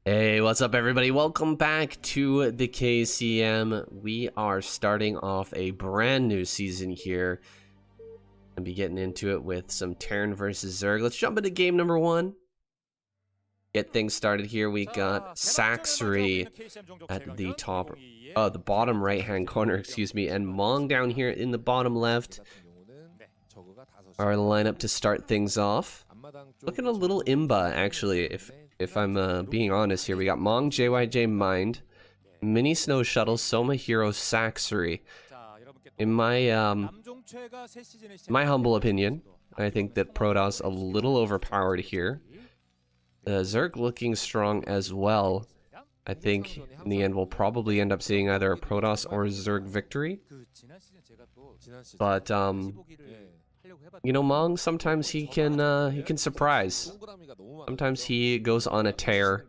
Hey, what's up everybody? Welcome back to the KCM. We are starting off a brand new season here. Gonna be getting into it with some Terran versus Zerg. Let's jump into game number 1. Get things started here. We got Saxry at the top, the bottom right-hand corner, excuse me, and Mong down here in the bottom left. Our lineup to start things off. Looking a little imba, actually, if I'm being honest here. We got Mong, JYJ, Mind, Mini Snow Shuttle, Soma Hero, Saxry. In my humble opinion, I think that Protoss a little overpowered here. Zerg looking strong as well. I think in the end we'll probably end up seeing either a Protoss or a Zerg victory. But you know, Mong, sometimes he can surprise. Sometimes he goes on a tear,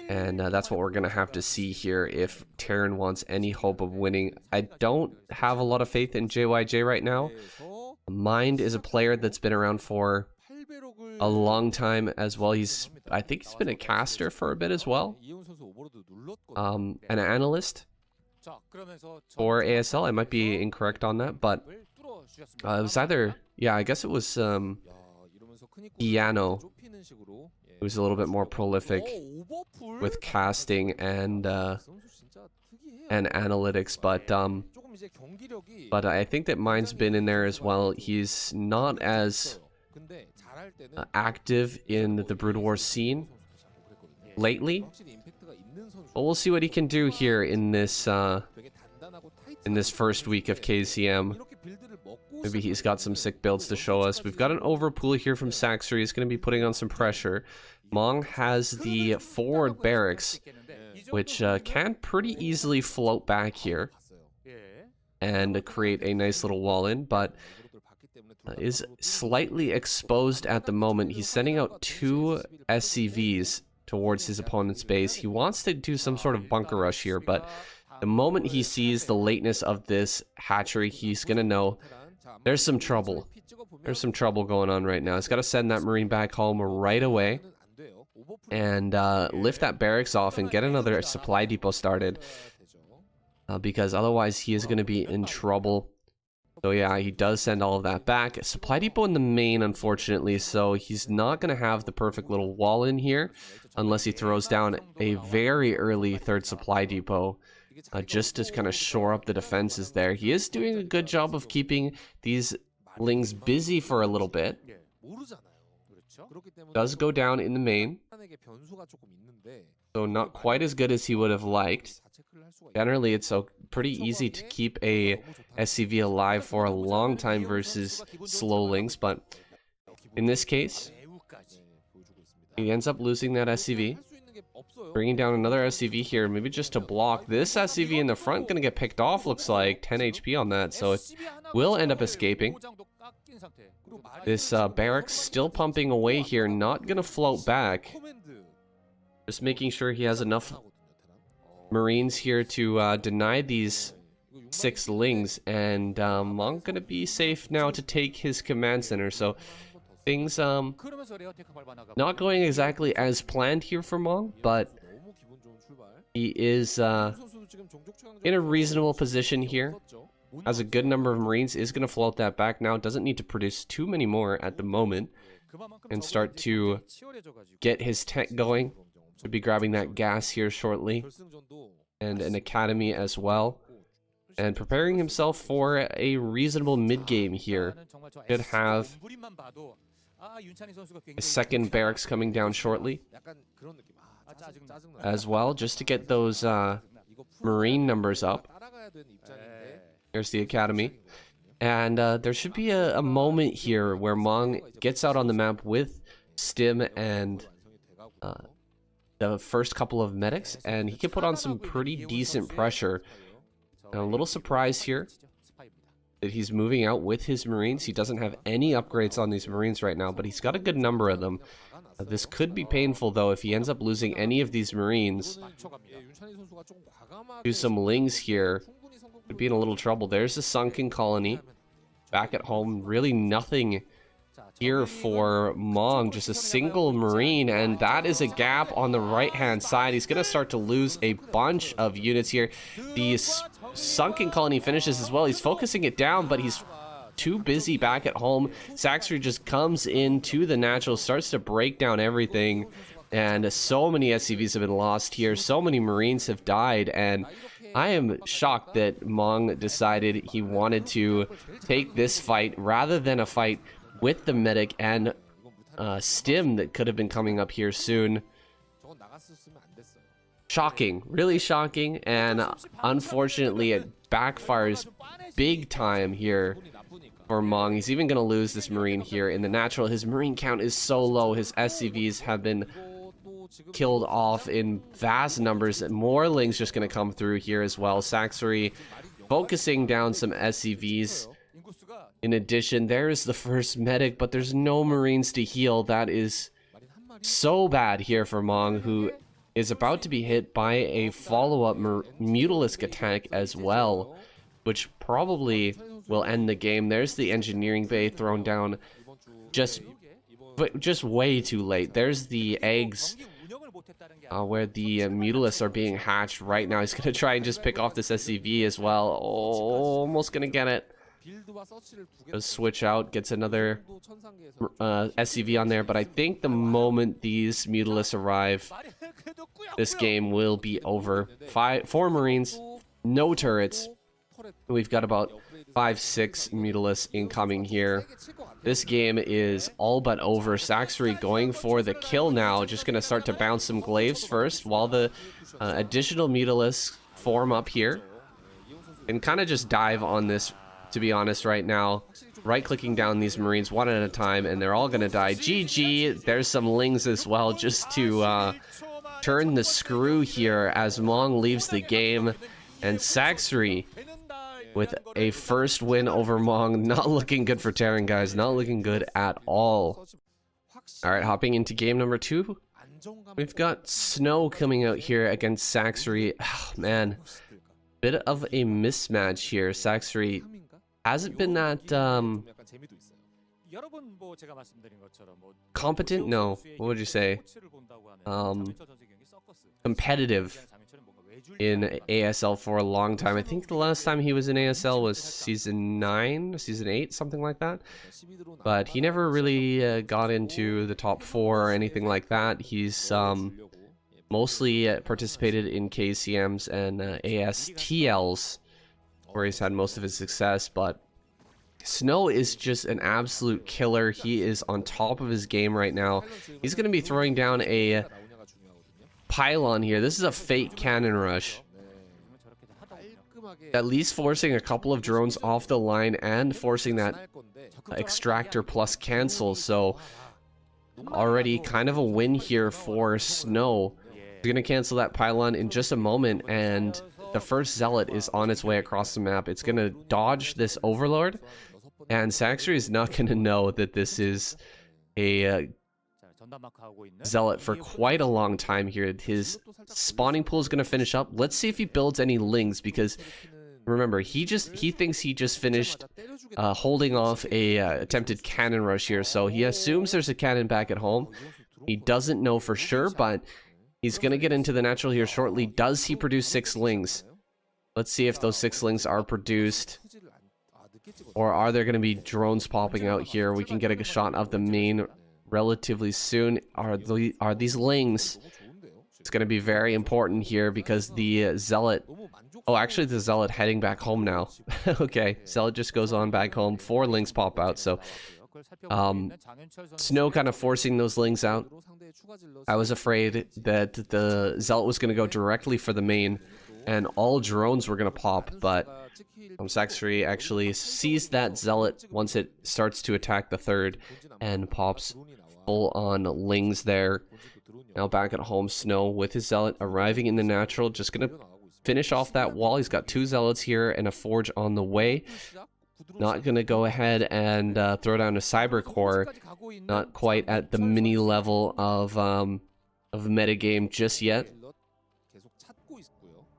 and that's what we're gonna have to see here if Terran wants any hope of winning. I don't have a lot of faith in JYJ right now. Mind is a player that's been around for a long time as well. I think he's been a caster for a bit as well. An analyst for ASL. I might be incorrect on that, but it was either, yeah, I guess it was Piano, who's a little bit more prolific with casting and analytics, but I think that Mind's been in there as well. He's not as active in the Broodwar scene lately, but we'll see what he can do here in this first week of KCM. Maybe he's got some sick builds to show us. We've got an overpool here from Saxry. He's going to be putting on some pressure. Mong has the forward barracks, which can pretty easily float back here and create a nice little wall in, but is slightly exposed at the moment. He's sending out 2 SCVs towards his opponent's base. He wants to do some sort of bunker rush here, but the moment he sees the lateness of this hatchery, he's going to know there's some trouble. There's some trouble going on right now. He's got to send that Marine back home right away and lift that barracks off and get another supply depot started, because otherwise he is going to be in trouble. So yeah, he does send all of that back. Supply depot in the main, unfortunately, so he's not going to have the perfect little wall in here unless he throws down a very early third supply depot. Just to kind of shore up the defenses there. He is doing a good job of keeping these lings busy for a little bit. Does go down in the main, so not quite as good as he would have liked. Generally, it's pretty easy to keep a SCV alive for a long time versus slow lings, but in this case, he ends up losing that SCV. Bringing down another SCV here, maybe just to block. This SCV in the front gonna get picked off, looks like 10 HP on that, so it will end up escaping. This barracks still pumping away here, not gonna float back. Just making sure he has enough Marines here to deny these 6 lings, and Mong gonna be safe now to take his command center, so things not going exactly as planned here for Mong, but he is in a reasonable position here. Has a good number of Marines, is going to float that back now, doesn't need to produce too many more at the moment, and start to get his tech going. Should be grabbing that gas here shortly, and an academy as well, and preparing himself for a reasonable mid-game here. Should have a second barracks coming down shortly as well, just to get those Marine numbers up. Here's the academy, and there should be a moment here where Mong gets out on the map with Stim and the first couple of medics, and he can put on some pretty decent pressure. And a little surprise here that he's moving out with his Marines. He doesn't have any upgrades on these Marines right now, but he's got a good number of them. This could be painful, though, if he ends up losing any of these Marines. Do some lings here. Could be in a little trouble. There's a sunken colony. Back at home, really nothing here for Mong. Just a single Marine, and that is a gap on the right-hand side. He's going to start to lose a bunch of units here. The sunken colony finishes as well. He's focusing it down, but he's too busy back at home. Saxry just comes into the natural, starts to break down everything, and so many SCVs have been lost here. So many Marines have died, and I am shocked that Mong decided he wanted to take this fight rather than a fight with the medic and stim that could have been coming up here soon. Shocking, really shocking, and unfortunately it backfires big time here for Mong. He's even going to lose this Marine here in the natural. His Marine count is so low. His SCVs have been killed off in vast numbers. More Lings just going to come through here as well. Saxry focusing down some SCVs. In addition, there's the first medic, but there's no Marines to heal. That is so bad here for Mong, who is about to be hit by a follow-up Mutalisk attack as well, which probably will end the game. There's the engineering bay thrown down just way too late. There's the eggs where the Mutalisks are being hatched right now. He's going to try and just pick off this SCV as well. Oh, almost going to get it. Goes switch out, gets another SCV on there, but I think the moment these Mutalisks arrive, this game will be over. 4 Marines, no turrets. We've got about 5-6 Mutalisks incoming here. This game is all but over. Saxry going for the kill now, just going to start to bounce some glaives first while the additional Mutalisks form up here and kind of just dive on this, to be honest, right now. Right-clicking down these Marines one at a time, and they're all going to die. GG. There's some Lings as well, just to turn the screw here as Mong leaves the game. And Saxry with a first win over Mong. Not looking good for Terran, guys. Not looking good at all. Alright, hopping into game number 2. We've got Snow coming out here against Saxry. Oh, man. Bit of a mismatch here. Saxry hasn't been that competent? No. What would you say? Competitive in ASL for a long time. I think the last time he was in ASL was season 9, season 8, something like that. But he never really got into the top 4 or anything like that. He's mostly participated in KCMs and ASTLs, where he's had most of his success. But Snow is just an absolute killer. He is on top of his game right now. He's going to be throwing down a pylon here. This is a fake cannon rush, at least forcing a couple of drones off the line and forcing that extractor plus cancel. So already kind of a win here for Snow. He's gonna cancel that pylon in just a moment, and the first zealot is on its way across the map. It's gonna dodge this overlord, and Saxry is not gonna know that this is a zealot for quite a long time here. His spawning pool is going to finish up. Let's see if he builds any Lings, because remember, he thinks he just finished holding off a attempted cannon rush here, so he assumes there's a cannon back at home. He doesn't know for sure, but he's going to get into the natural here shortly. Does he produce 6 Lings? Let's see if those 6 Lings are produced, or are there going to be drones popping out here? We can get a shot of the main relatively soon. Are these Lings? It's going to be very important here, because the zealot, oh, actually the zealot heading back home now. Okay, zealot just goes on back home. 4 Lings pop out, so Snow kind of forcing those Lings out. I was afraid that the zealot was going to go directly for the main and all drones were going to pop, but Saxry actually sees that zealot once it starts to attack the third and pops full on Lings there. Now back at home, Snow with his zealot arriving in the natural, just gonna finish off that wall. He's got 2 zealots here and a forge on the way. Not gonna go ahead and throw down a cyber core. Not quite at the mini level of metagame just yet.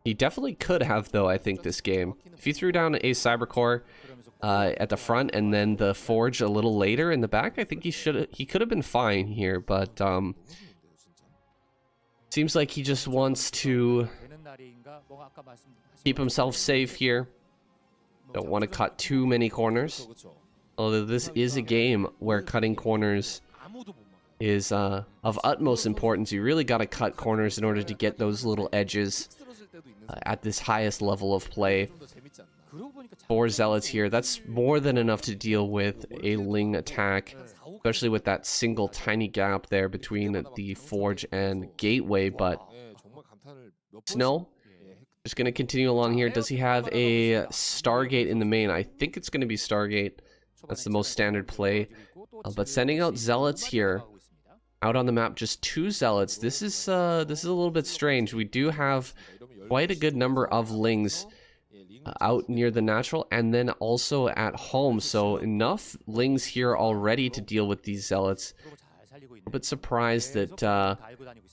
He definitely could have, though, I think, this game. If he threw down a cyber core, at the front, and then the forge a little later in the back. I think he could have been fine here, but seems like he just wants to keep himself safe here. Don't want to cut too many corners. Although this is a game where cutting corners is of utmost importance. You really got to cut corners in order to get those little edges at this highest level of play. 4 zealots here. That's more than enough to deal with a Ling attack, especially with that single tiny gap there between the forge and gateway. But Snow just going to continue along here. Does he have a Stargate in the main? I think it's going to be Stargate. That's the most standard play. But sending out zealots here. Out on the map, just 2 zealots. This is a little bit strange. We do have quite a good number of Lings out near the natural and then also at home. So enough Lings here already to deal with these zealots. A bit surprised that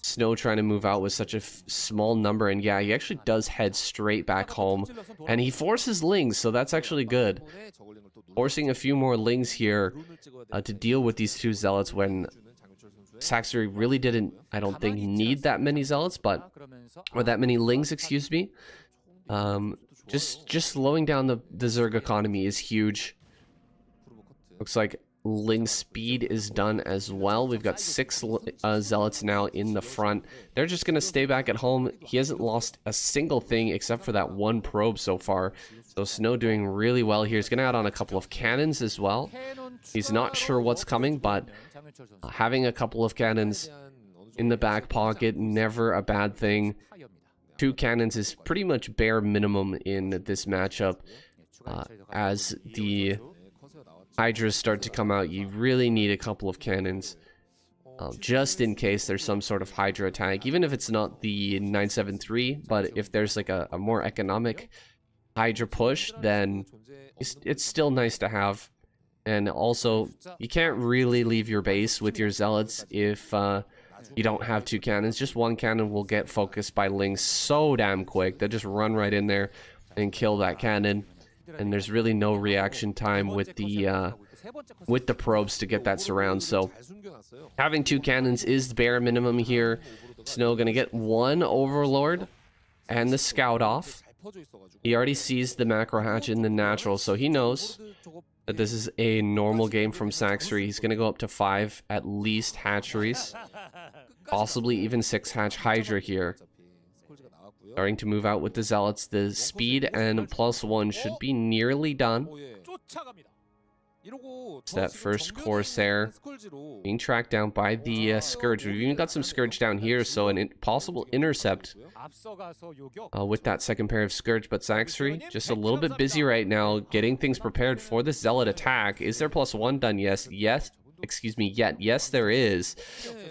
Snow trying to move out with such a small number. And yeah, he actually does head straight back home. And he forces Lings, so that's actually good. Forcing a few more Lings here to deal with these 2 zealots when Saxony really didn't, I don't think, need that many zealots, or that many Lings, excuse me. Just slowing down the Zerg economy is huge. Looks like Ling speed is done as well. We've got 6 zealots now in the front. They're just going to stay back at home. He hasn't lost a single thing except for that 1 probe so far. So Snow doing really well here. He's going to add on a couple of cannons as well. He's not sure what's coming, but having a couple of cannons in the back pocket, never a bad thing. 2 cannons is pretty much bare minimum in this matchup. As the Hydras start to come out, you really need a couple of cannons. Just in case there's some sort of Hydra attack. Even if it's not the 973, but if there's like a more economic Hydra push, then it's still nice to have. And also, you can't really leave your base with your zealots if you don't have 2 cannons. Just 1 cannon will get focused by Lings so damn quick. They'll just run right in there and kill that cannon. And there's really no reaction time with the probes to get that surround. So having 2 cannons is the bare minimum here. Snow gonna get 1 Overlord and the Scout off. He already sees the macro hatch in the natural, so he knows that this is a normal game from Saxony. He's going to go up to 5 at least hatcheries. Possibly even 6 hatch Hydra here. Starting to move out with the Zealots. The speed and +1 should be nearly done. It's that first Corsair being tracked down by the Scourge. We've even got some Scourge down here, so an possible intercept with that second pair of Scourge. But Saxony just a little bit busy right now getting things prepared for the Zealot attack. Is there +1 done? Yes. Excuse me, yet. Yes, there is.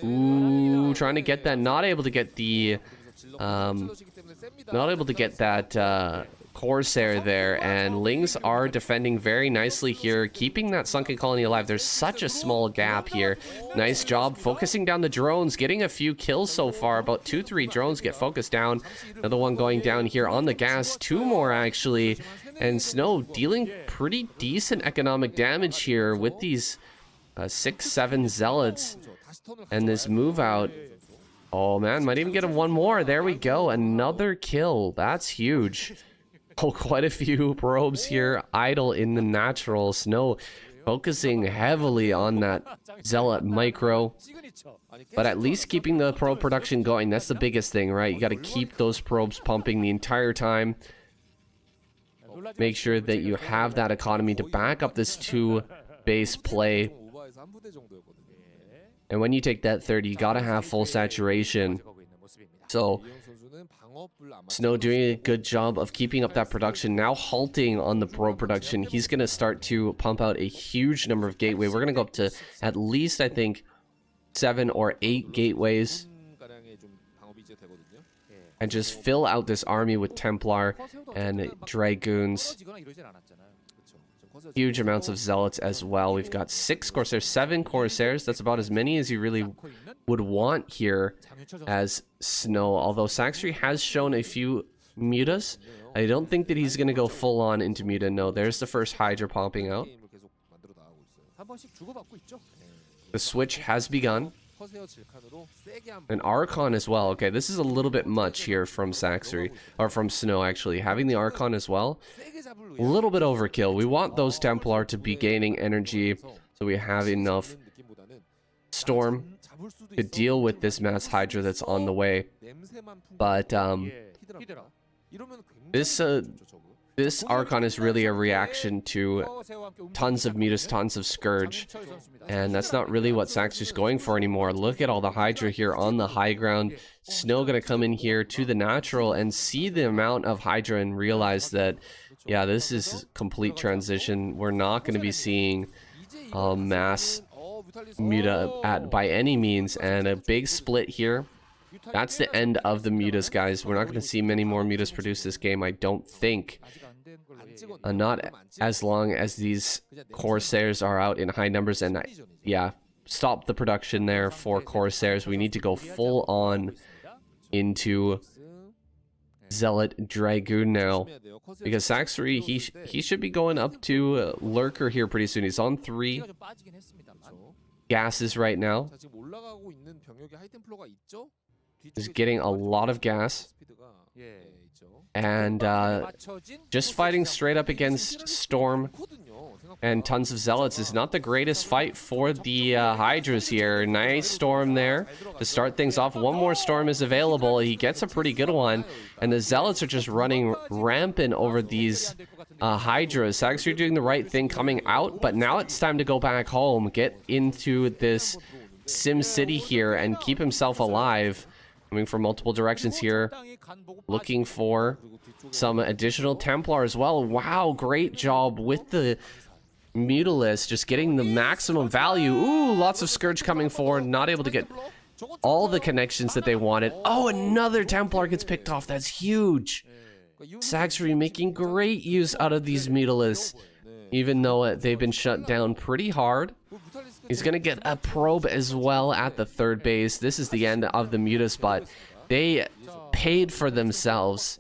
Ooh, trying to get that. Not able to get the Corsair there, and Lings are defending very nicely here, keeping that Sunken Colony alive. There's such a small gap here. Nice job focusing down the drones, getting a few kills so far. About 2-3 drones get focused down. Another one going down here on the gas. 2 more actually, and Snow dealing pretty decent economic damage here with these 6-7 zealots, and this move out. Oh man, might even get a 1 more. There we go, another kill. That's huge. Oh, quite a few probes here idle in the natural. Snow focusing heavily on that Zealot micro, but at least keeping the probe production going. That's the biggest thing, right? You got to keep those probes pumping the entire time. Make sure that you have that economy to back up this 2 base play. And when you take that 30, you got to have full saturation. So Snow doing a good job of keeping up that production. Now halting on the probe production. He's going to start to pump out a huge number of gateway. We're going to go up to at least, I think, 7 or 8 gateways. And just fill out this army with Templar and Dragoons. Huge amounts of Zealots as well. We've got 6 Corsairs, 7 Corsairs. That's about as many as you really would want here as Snow. Although Saxony has shown a few mutas. I don't think that he's going to go full on into muta. No, there's the first Hydra popping out. The switch has begun. An Archon as well. Okay, this is a little bit much here from Saxery, or from Snow actually. Having the Archon as well, a little bit overkill. We want those Templar to be gaining energy so we have enough Storm to deal with this mass Hydra that's on the way. But this Archon is really a reaction to tons of Mutas, tons of Scourge. And that's not really what Saxery's going for anymore. Look at all the Hydra here on the high ground. Snow gonna come in here to the natural and see the amount of Hydra and realize that, yeah, this is complete transition. We're not gonna be seeing mass Muta by any means, and a big split here. That's the end of the Mutas, guys. We're not going to see many more Mutas produce this game, I don't think. Not as long as these Corsairs are out in high numbers. And yeah, stop the production there for Corsairs. We need to go full on into Zealot Dragoon now. Because Saxery, he should be going up to Lurker here pretty soon. He's on 3 gases right now. He's getting a lot of gas. And just fighting straight up against Storm and tons of Zealots is not the greatest fight for the Hydras here. Nice Storm there to start things off. One more Storm is available. He gets a pretty good one. And the Zealots are just running rampant over these Hydras. Saxery doing the right thing coming out, but now it's time to go back home, get into this Sim City here and keep himself alive. Coming from multiple directions here, looking for some additional Templar as well. Wow, great job with the Mutalisk, just getting the maximum value. Ooh, lots of Scourge coming forward, not able to get all the connections that they wanted. Oh, another Templar gets picked off. That's huge. Saxery making great use out of these Mutalisks, even though they've been shut down pretty hard. He's going to get a probe as well at the third base. This is the end of the Mutas, but they paid for themselves.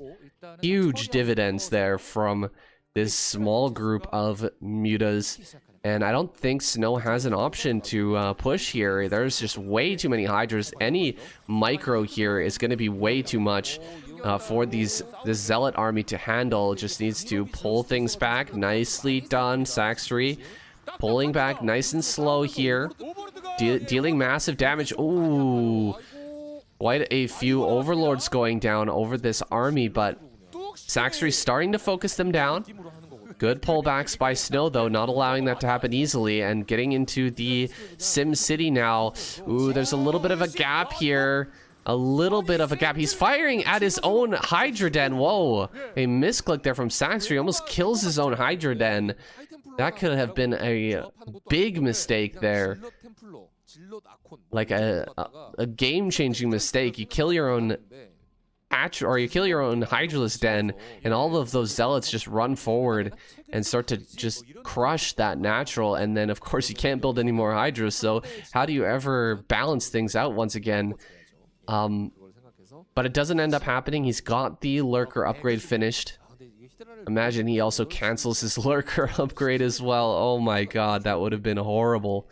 Huge dividends there from this small group of Mutas. And I don't think Snow has an option to push here. There's just way too many Hydras. Any micro here is going to be way too much for this Zealot army to handle. Just needs to pull things back. Nicely done, Saxery. Pulling back nice and slow here. Dealing massive damage. Ooh. Quite a few Overlords going down over this army, but Saxery's starting to focus them down. Good pullbacks by Snow, though, not allowing that to happen easily, and getting into the Sim City now. Ooh, there's a little bit of a gap here. A little bit of a gap. He's firing at his own Hydra Den. Whoa. A misclick there from Saxery. Almost kills his own Hydra Den. That could have been a big mistake there. Like a game-changing mistake. You kill your own you kill your own Hydralisk Den, and all of those Zealots just run forward and start to just crush that natural. And then, of course, you can't build any more Hydras. So how do you ever balance things out once again? But it doesn't end up happening. He's got the Lurker upgrade finished. Imagine he also cancels his Lurker upgrade as well. Oh my god, that would have been horrible.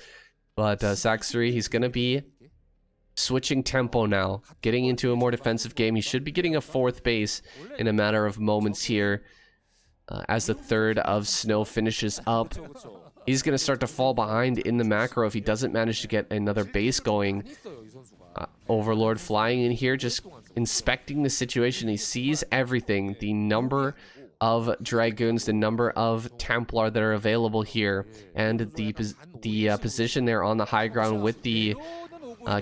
But Saxery, he's going to be switching tempo now, getting into a more defensive game. He should be getting a 4th base in a matter of moments here as the 3rd of Snow finishes up. He's going to start to fall behind in the macro if he doesn't manage to get another base going. Overlord flying in here, just inspecting the situation. He sees everything. The number of Dragoons, the number of Templar that are available here, and the position there on the high ground with the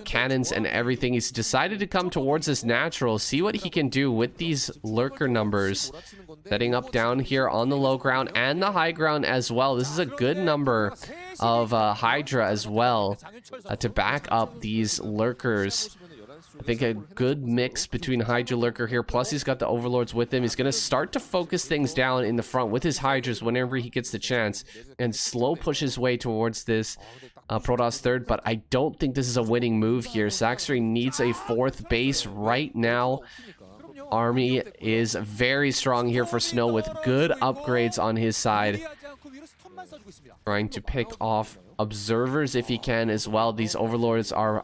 cannons and everything. He's decided to come towards this natural, see what he can do with these Lurker numbers. Setting up down here on the low ground and the high ground as well. This is a good number of Hydra as well to back up these Lurkers. I think a good mix between Hydra Lurker here, plus he's got the Overlords with him. He's going to start to focus things down in the front with his Hydras whenever he gets the chance, and slow push his way towards this Protoss 3rd, but I don't think this is a winning move here. Saxery needs a 4th base right now. army is very strong here for Snow with good upgrades on his side. Trying to pick off observers if he can as well. These overlords are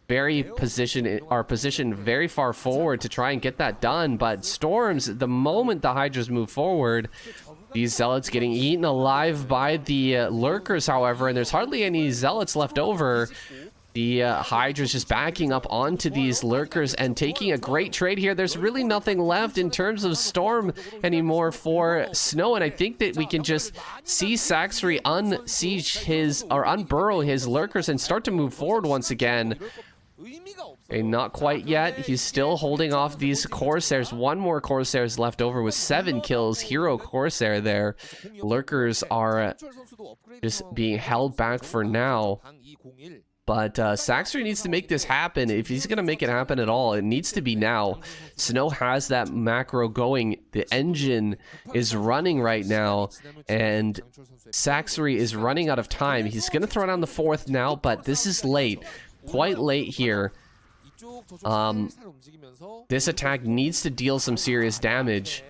positioned very far forward to try and get that done, but storms, the moment the Hydras move forward, these zealots getting eaten alive by the lurkers, however, and there's hardly any zealots left over. The Hydra's just backing up onto these lurkers and taking a great trade here. There's really nothing left in terms of storm anymore for Snow, and I think that we can just see Saxry unsiege his, or unburrow his lurkers and start to move forward once again. Okay, not quite yet. He's still holding off these Corsairs. One more Corsairs left over with 7 kills. Hero Corsair there. Lurkers are just being held back for now. But Saxry needs to make this happen. If he's going to make it happen at all, it needs to be now. Snow has that macro going. The engine is running right now. And Saxry is running out of time. He's going to throw down the 4th now, but this is late. Quite late here. This attack needs to deal some serious damage.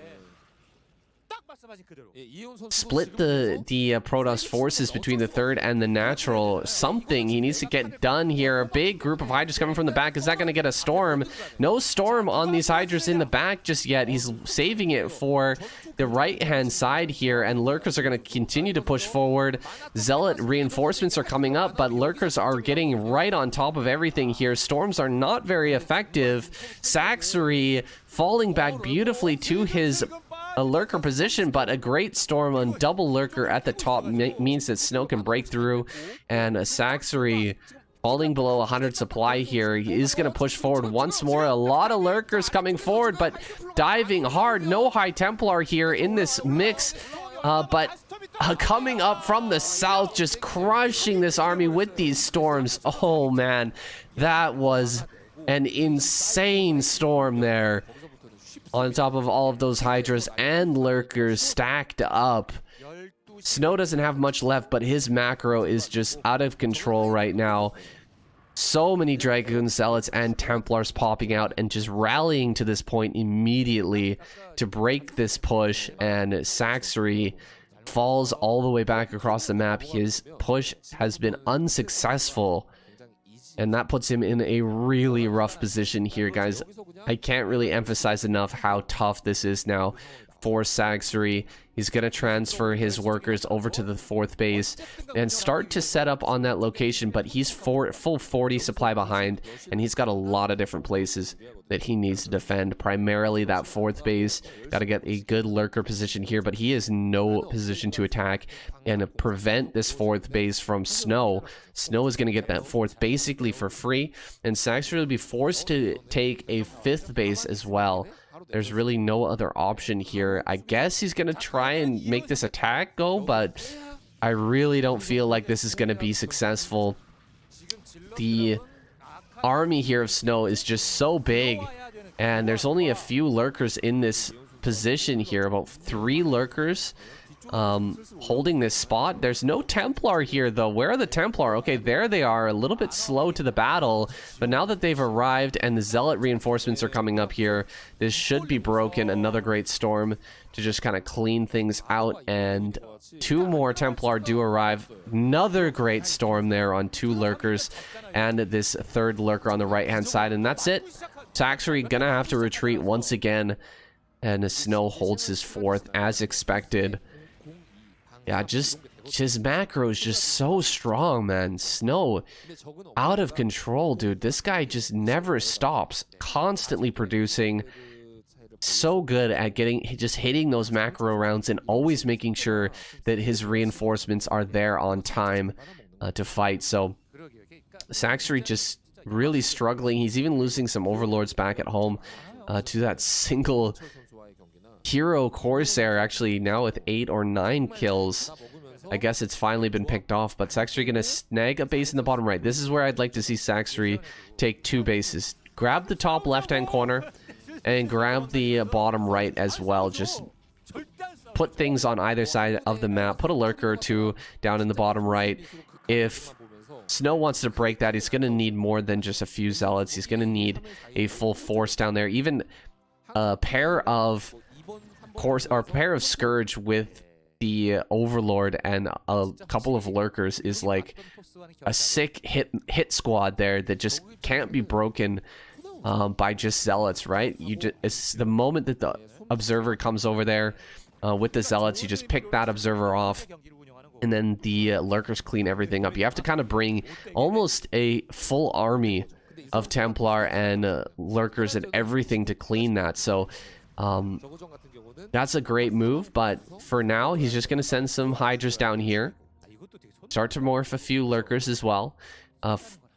Split the Protoss forces between the 3rd and the natural. Something he needs to get done here. A big group of Hydras coming from the back. Is that going to get a storm? No storm on these Hydras in the back just yet. He's saving it for the right-hand side here, and Lurkers are going to continue to push forward. Zealot reinforcements are coming up, but Lurkers are getting right on top of everything here. Storms are not very effective. Saxry falling back beautifully to his lurker position, but a great storm on double lurker at the top means that Snow can break through, and Saxry falling below 100 supply here. He is going to push forward once more. A lot of lurkers coming forward, but diving hard. No High Templar here in this mix, but coming up from the south, just crushing this army with these storms. Oh man, that was an insane storm there. On top of all of those Hydras and lurkers stacked up. Snow doesn't have much left, but his macro is just out of control right now. So many Dragoon Zealots and Templars popping out and just rallying to this point immediately to break this push, and Saxry falls all the way back across the map. His push has been unsuccessful, and that puts him in a really rough position here, guys. I can't really emphasize enough how tough this is now for Saxry. He's going to transfer his workers over to the 4th base and start to set up on that location, but he's full 40 supply behind, and he's got a lot of different places that he needs to defend. Primarily that 4th base. Got to get a good lurker position here, but he is no position to attack and prevent this 4th base from Snow. Snow is going to get that 4th basically for free, and Saxry will be forced to take a 5th base as well. There's really no other option here. I guess he's going to try and make this attack go, but I really don't feel like this is going to be successful. The army here of Snow is just so big, and there's only a few lurkers in this position here, about 3 lurkers holding this spot. There's no Templar here though. Where are the Templar? Okay, there they are, a little bit slow to the battle, but now that they've arrived and the Zealot reinforcements are coming up here, this should be broken. Another great storm to just kind of clean things out, and 2 more Templar do arrive. Another great storm there on 2 lurkers and this 3rd lurker on the right hand side, and that's it. Saxry gonna have to retreat once again, and Snow holds his 4th as expected. Yeah, just his macro is just so strong, man. Snow, out of control, dude. This guy just never stops, constantly producing. So good at just hitting those macro rounds and always making sure that his reinforcements are there on time to fight. So Saxry just really struggling. He's even losing some overlords back at home to that single Hero Corsair, actually now with 8 or 9 kills. I guess it's finally been picked off, but Saxry gonna snag a base in the bottom right. This is where I'd like to see Saxry take 2 bases. Grab the top left-hand corner and grab the bottom right as well. Just put things on either side of the map. Put a lurker or 2 down in the bottom right. If Snow wants to break that, he's gonna need more than just a few zealots. He's gonna need a full force down there. Even a pair of Scourge with the Overlord and a couple of Lurkers is like a sick hit squad there that just can't be broken by just Zealots, right? It's the moment that the Observer comes over there with the Zealots, you just pick that Observer off, and then the Lurkers clean everything up. You have to kind of bring almost a full army of Templar and Lurkers and everything to clean that. So that's a great move, but for now, he's just going to send some Hydras down here. Start to morph a few Lurkers as well.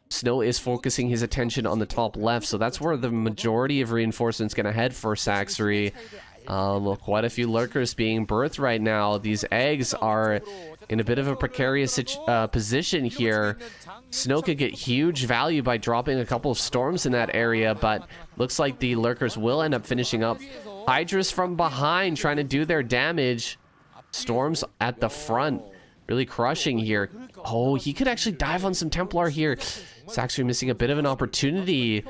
Snow is focusing his attention on the top left, so that's where the majority of reinforcements going to head for Saxory. Quite a few Lurkers being birthed right now. These eggs are in a bit of a precarious position here. Snow could get huge value by dropping a couple of storms in that area, but looks like the Lurkers will end up finishing up. Hydras from behind trying to do their damage. Storms at the front really crushing here. Oh, he could actually dive on some Templar here. It's actually missing a bit of an opportunity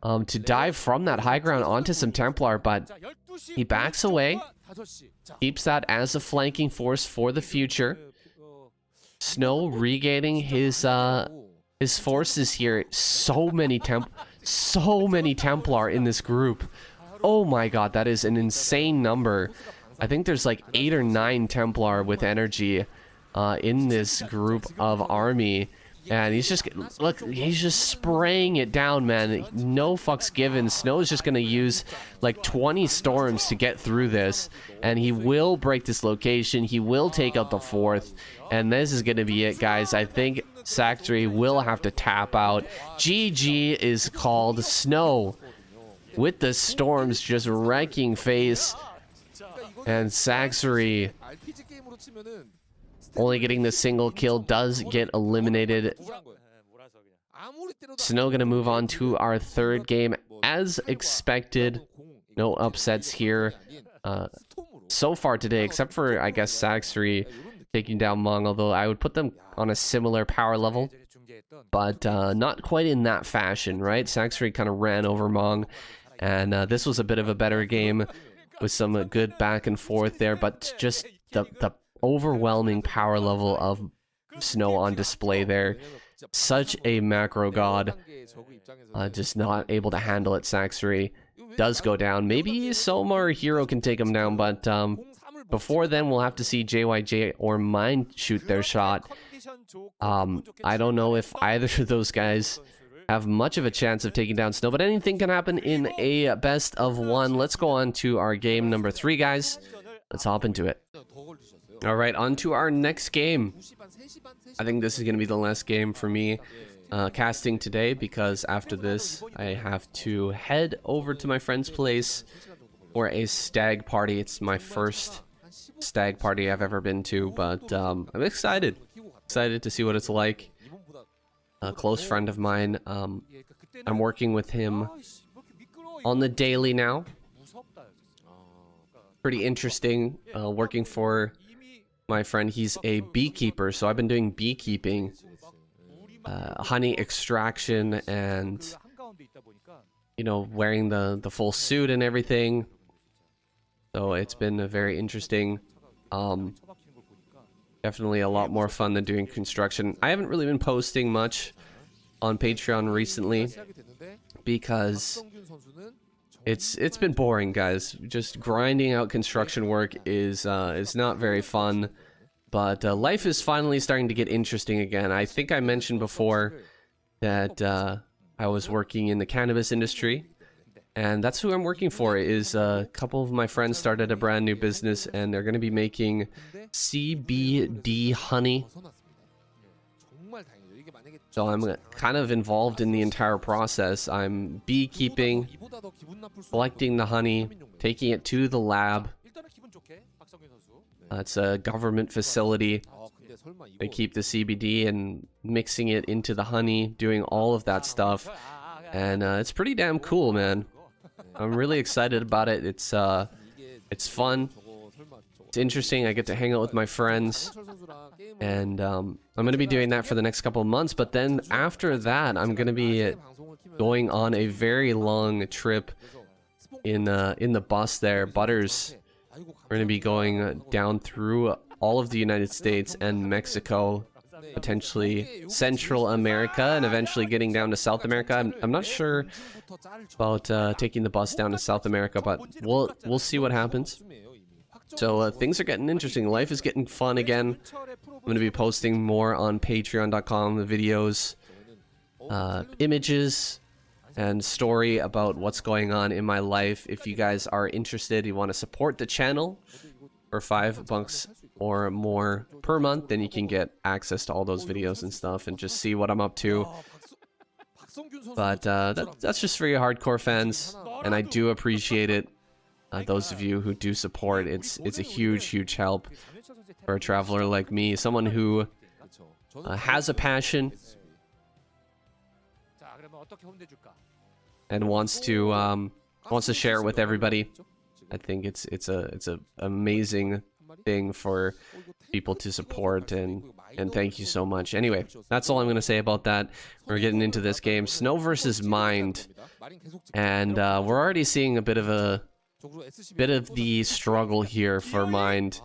to dive from that high ground onto some Templar, but he backs away, keeps that as a flanking force for the future. Snow regaining his forces here. So many Templar in this group. Oh my god, that is an insane number. I think there's like 8 or 9 Templar with energy in this group of army. And he's just, look, he's just spraying it down, man. No fucks given. Snow is just going to use like 20 storms to get through this. And he will break this location. He will take out the 4th. And this is going to be it, guys. I think Saxory will have to tap out. GG is called. Snow with the storms just wrecking face. And Saxory only getting the single kill does get eliminated. Snow gonna move on to our 3rd game as expected. No upsets here so far today, except for, I guess, Saxory taking down Mong, although I would put them on a similar power level, but not quite in that fashion, right? Saxory kind of ran over Mong, and this was a bit of a better game with some good back and forth there, but just the overwhelming power level of Snow on display there. Such a macro god. Just not able to handle it. Saxory does go down. Maybe Soma or Hero can take him down, but before then we'll have to see JYJ or Mind shoot their shot. I don't know if either of those guys have much of a chance of taking down Snow, but anything can happen in a best of 1. Let's go on to our game number 3, guys. Let's hop into it. Alright, on to our next game. I think this is going to be the last game for me casting today, because after this I have to head over to my friend's place for a stag party. It's my first stag party I've ever been to, but I'm excited to see what it's like. A close friend of mine, I'm working with him on the daily now. Pretty interesting, working for my friend. He's a beekeeper, so I've been doing beekeeping, honey extraction, and, you know, wearing the full suit and everything. So it's been very interesting. Definitely a lot more fun than doing construction. I haven't really been posting much on Patreon recently because it's been boring, guys. Just grinding out construction work is not very fun. But life is finally starting to get interesting again. I think I mentioned before that I was working in the cannabis industry, and that's who I'm working for. Is a couple of my friends started a brand new business, and they're going to be making CBD honey. So I'm kind of involved in the entire process. I'm beekeeping, collecting the honey, taking it to the lab. It's a government facility. They keep the CBD and mixing it into the honey, doing all of that stuff. And it's pretty damn cool, man. I'm really excited about it. It's fun. It's interesting. I get to hang out with my friends. And I'm going to be doing that for the next couple of months. But then after that, I'm going to be going on a very long trip in the bus there. Butters, we're going to be going down through all of the United States and Mexico, potentially Central America, and eventually getting down to South America. I'm not sure about taking the bus down to South America, but we'll see what happens. So things are getting interesting. Life is getting fun again. I'm going to be posting more on patreon.com, the videos, images, and story about what's going on in my life. If you guys are interested, you want to support the channel for $5 or more per month, then you can get access to all those videos and stuff and just see what I'm up to. But that's just for your hardcore fans, and I do appreciate it. Those of you who do support, it's a huge help for a traveler like me, someone who has a passion and wants to share it with everybody. I think it's a amazing thing for people to support, and thank you so much. Anyway, that's all I'm gonna say about that. We're getting into this game, Snow versus Mind, and we're already seeing a bit of the struggle here for Mind,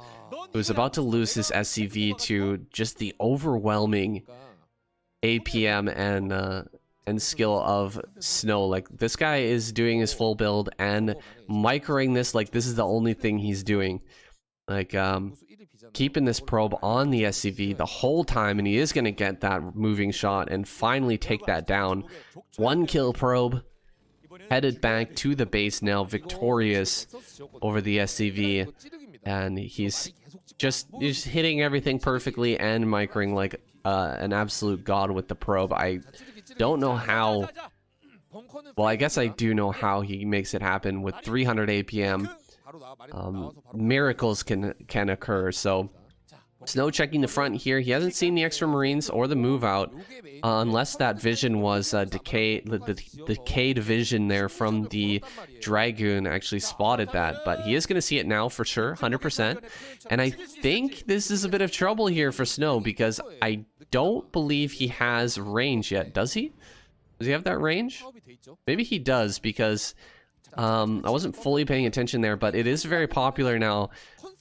who's about to lose his SCV to just the overwhelming APM and skill of Snow. Like, this guy is doing his full build and microing this like this is the only thing he's doing. Like, keeping this probe on the SCV the whole time, and he is going to get that moving shot and finally take that down. 1 kill probe, headed back to the base now, victorious over the SCV, and he's hitting everything perfectly and microing like an absolute god with the probe. I don't know how, well, I guess I do know how he makes it happen with 300 APM. Miracles can occur. So Snow checking the front here. He hasn't seen the extra marines or the move out, unless that vision was the decayed vision there from the Dragoon actually spotted that. But he is going to see it now for sure, 100%. And I think this is a bit of trouble here for Snow, because I don't believe he has range yet. Does he? Does he have that range? Maybe he does, because I wasn't fully paying attention there, but it is very popular now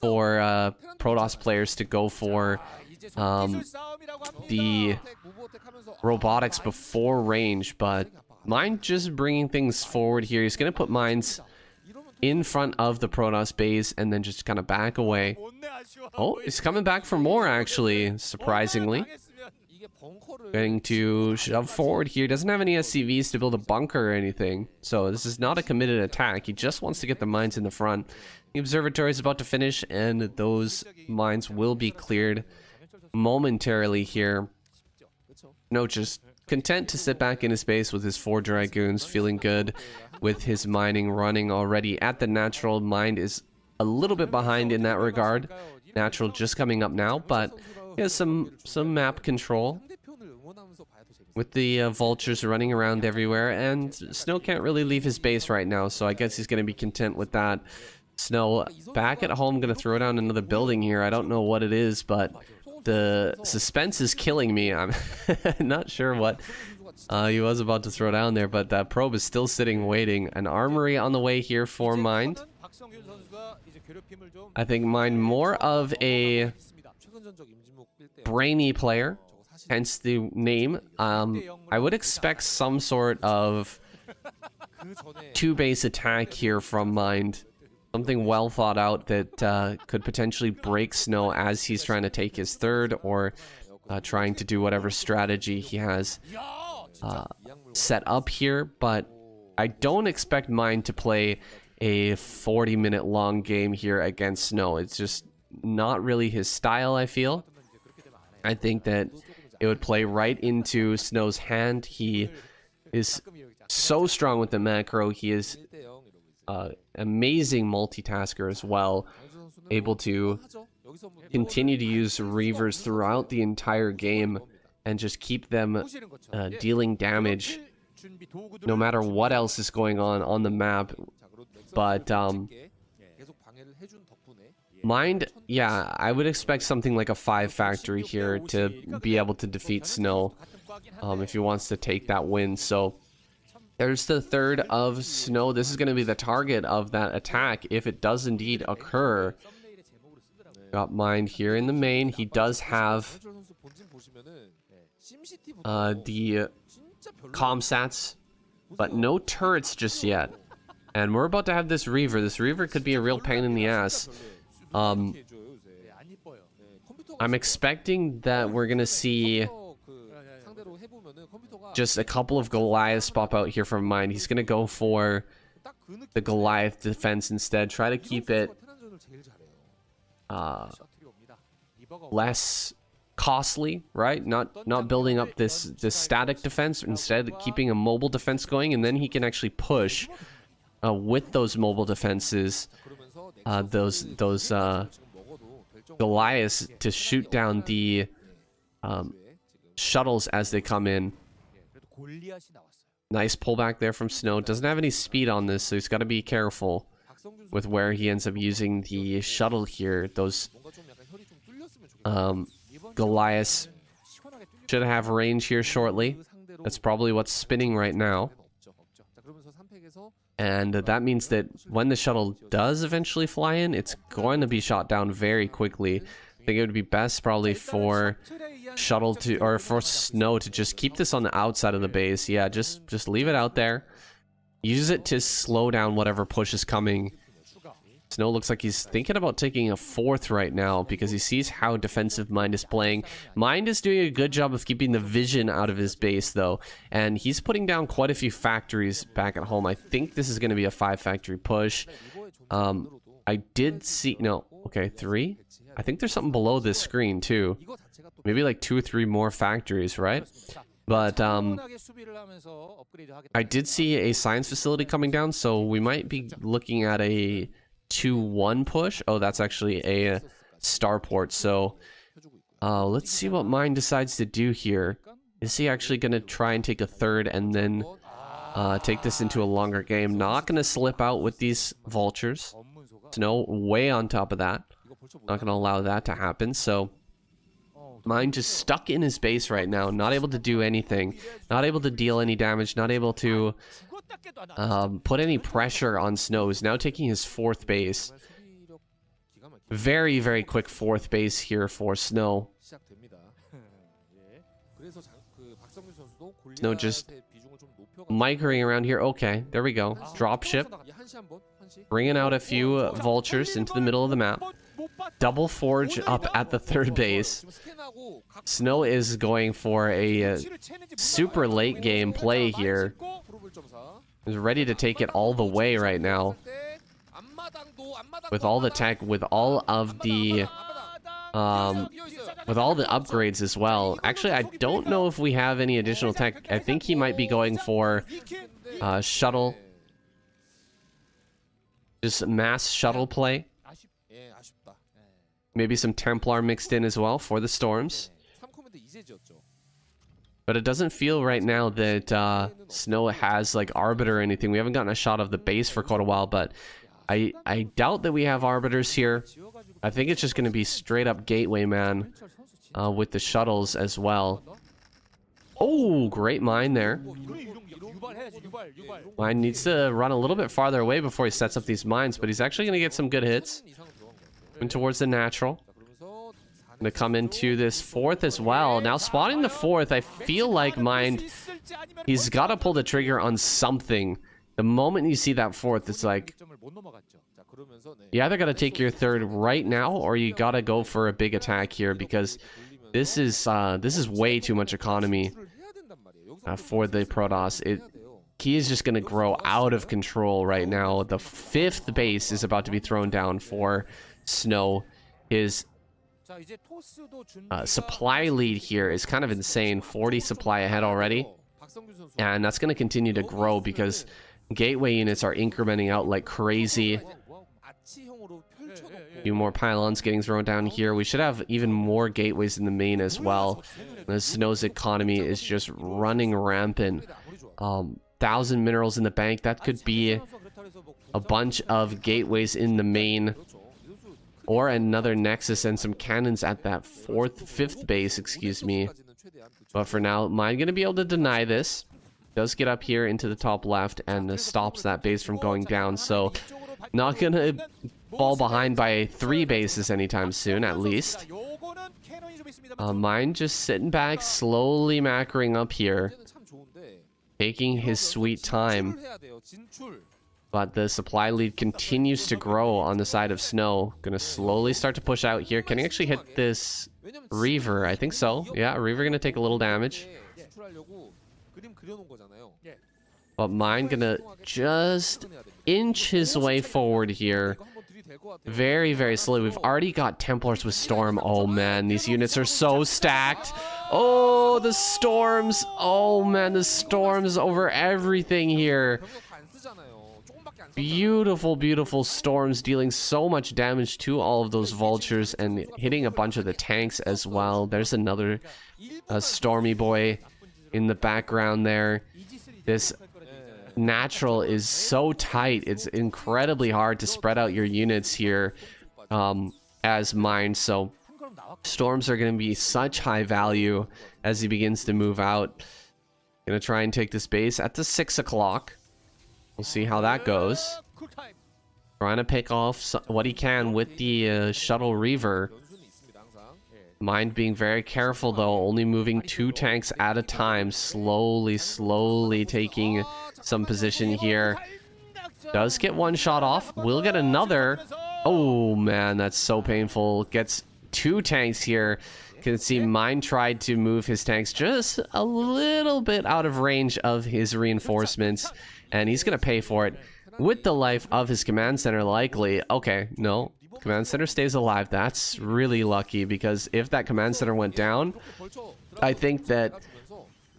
for Protoss players to go for the robotics before range. But Mind just bringing things forward here. He's going to put mines in front of the Protoss base and then just kind of back away. Oh, he's coming back for more, actually, surprisingly. Going to shove forward here. Doesn't have any SCVs to build a bunker or anything, so this is not a committed attack. He just wants to get the mines in the front. The observatory is about to finish, and those mines will be cleared momentarily here. No, just content to sit back in his base with his 4 Dragoons, feeling good with his mining running already at the natural. Mind is a little bit behind in that regard. Natural just coming up now, but he has some map control with the vultures running around everywhere, and Snow can't really leave his base right now, so I guess he's going to be content with that. Snow back at home, going to throw down another building here. I don't know what it is, but the suspense is killing me. I'm not sure what he was about to throw down there, but that probe is still sitting waiting. An armory on the way here for Mind. I think Mind more of a brainy player, hence the name. I would expect some sort of 2-base attack here from Mind. Something well thought out that could potentially break Snow as he's trying to take his 3rd, or trying to do whatever strategy he has set up here. But I don't expect Mind to play a 40-minute long game here against Snow. It's just not really his style, I feel. I think that it would play right into Snow's hand. He is so strong with the macro. He is amazing multitasker as well, able to continue to use Reavers throughout the entire game and just keep them dealing damage no matter what else is going on the map. But Mind, yeah, I would expect something like a 5 factory here to be able to defeat Snow if he wants to take that win. So There's the third of Snow. This is going to be the target of that attack if it does indeed occur. Got Mind here in the main. He does have the comsats, but no turrets just yet. And we're about to have this Reaver. This Reaver could be a real pain in the ass. I'm expecting that we're going to see just a couple of Goliaths pop out here from Mind. He's going to go for the Goliath defense instead. Try to keep it less costly, right? Not building up this static defense, instead keeping a mobile defense going, and then he can actually push with those mobile defenses, those Goliaths to shoot down the shuttles as they come in. Nice pullback there from Snow. Doesn't have any speed on this, so he's got to be careful with where he ends up using the shuttle here. Those Goliaths should have range here shortly. That's probably what's spinning right now. And that means that when the shuttle does eventually fly in, it's going to be shot down very quickly. I think it would be best probably for shuttle to, or for Snow to just keep this on the outside of the base. Yeah, just leave it out there. Use it to slow down whatever push is coming. Snow looks like he's thinking about taking a fourth right now because he sees how defensive Mind is playing. Mind is doing a good job of keeping the vision out of his base, though, and he's putting down quite a few factories back at home. I think this is going to be a 5-factory push. I did see... No, okay, 3? I think there's something below this screen, too. Maybe like 2 or 3 more factories, right? But I did see a science facility coming down, so we might be looking at a 2-1 push. Oh, that's actually a starport. So let's see what Mind decides to do here. Is he actually going to try and take a third and then take this into a longer game? Not going to slip out with these vultures. Snow way on top of that. Not going to allow that to happen. So Mind just stuck in his base right now, not able to do anything, not able to deal any damage, not able to put any pressure on Snow. He's now taking his 4th base. Very, very quick 4th base here for Snow. Snow just microing around here. Okay, there we go. Dropship. Bringing out a few vultures into the middle of the map. Double forge up at the 3rd base. Snow is going for a super late game play here. He's ready to take it all the way right now. With all the tech, with all of the upgrades as well. Actually, I don't know if we have any additional tech. I think he might be going for shuttle. Just mass shuttle play. Maybe some Templar mixed in as well for the storms. But it doesn't feel right now that Snow has like Arbiter or anything. We haven't gotten a shot of the base for quite a while, but I doubt that we have Arbiters here. I think it's just going to be straight up Gateway Man with the shuttles as well. Oh, great mine there. Mine needs to run a little bit farther away before he sets up these mines, but he's actually going to get some good hits. Towards the natural. Gonna come into this 4th as well. Now spawning the 4th, I feel like Mind, he's got to pull the trigger on something. The moment you see that 4th, it's like you either got to take your 3rd right now, or you got to go for a big attack here, because this is way too much economy for the Protoss. He is just gonna grow out of control right now. The 5th base is about to be thrown down for Snow. His supply lead here is kind of insane. 40 supply ahead already, and that's going to continue to grow because gateway units are incrementing out like crazy. A few more pylons getting thrown down here. We should have even more gateways in the main as well. The Snow's economy is just running rampant. 1,000 minerals in the bank. That could be a bunch of gateways in the main, or another nexus and some cannons at that 5th base, excuse me. But for now, Mind gonna be able to deny this. does get up here into the top left and stops that base from going down. So not gonna fall behind by 3 bases anytime soon, at least. Mine just sitting back, slowly macroing up here, taking his sweet time. But the supply lead continues to grow on the side of Snow. Gonna slowly start to push out here. Can he actually hit this Reaver? I think so. Yeah, Reaver gonna take a little damage. But mine gonna just inch his way forward here. Very, very slowly. We've already got Templars with Storm. Oh, man. These units are so stacked. Oh, the storms. Oh, man. The storms over everything here. Beautiful, beautiful storms dealing so much damage to all of those vultures and hitting a bunch of the tanks as well. There's another Stormy Boy in the background there. This natural is so tight. It's incredibly hard to spread out your units here as mine. So storms are going to be such high value as he begins to move out. Gonna try and take this base at the 6 o'clock. We'll see how that goes. Trying to pick off what he can with the shuttle Reaver. Mind being very careful though, only moving 2 tanks at a time, slowly taking some position here. Does get 1 shot off, will get another. Oh man, that's so painful. Gets 2 tanks here. Can see Mine tried to move his tanks just a little bit out of range of his reinforcements, and he's gonna pay for it with the life of his command center likely. Okay, no. Command center stays alive. That's really lucky, because if that command center went down, I think that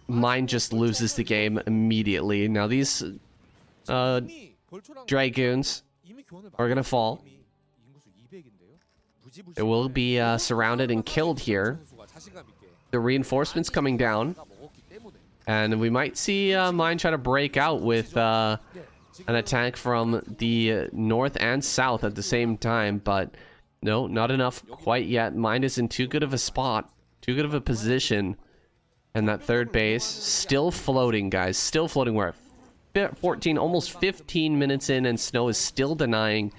Mine just loses the game immediately. Now these Dragoons are gonna fall. It will be surrounded and killed here. The reinforcements coming down, and we might see Mine try to break out with an attack from the north and south at the same time, but no, not enough quite yet. Mine is in too good of a spot, too good of a position, and that third base still floating, guys, still floating. We're at 14, almost 15 minutes in, and Snow is still denying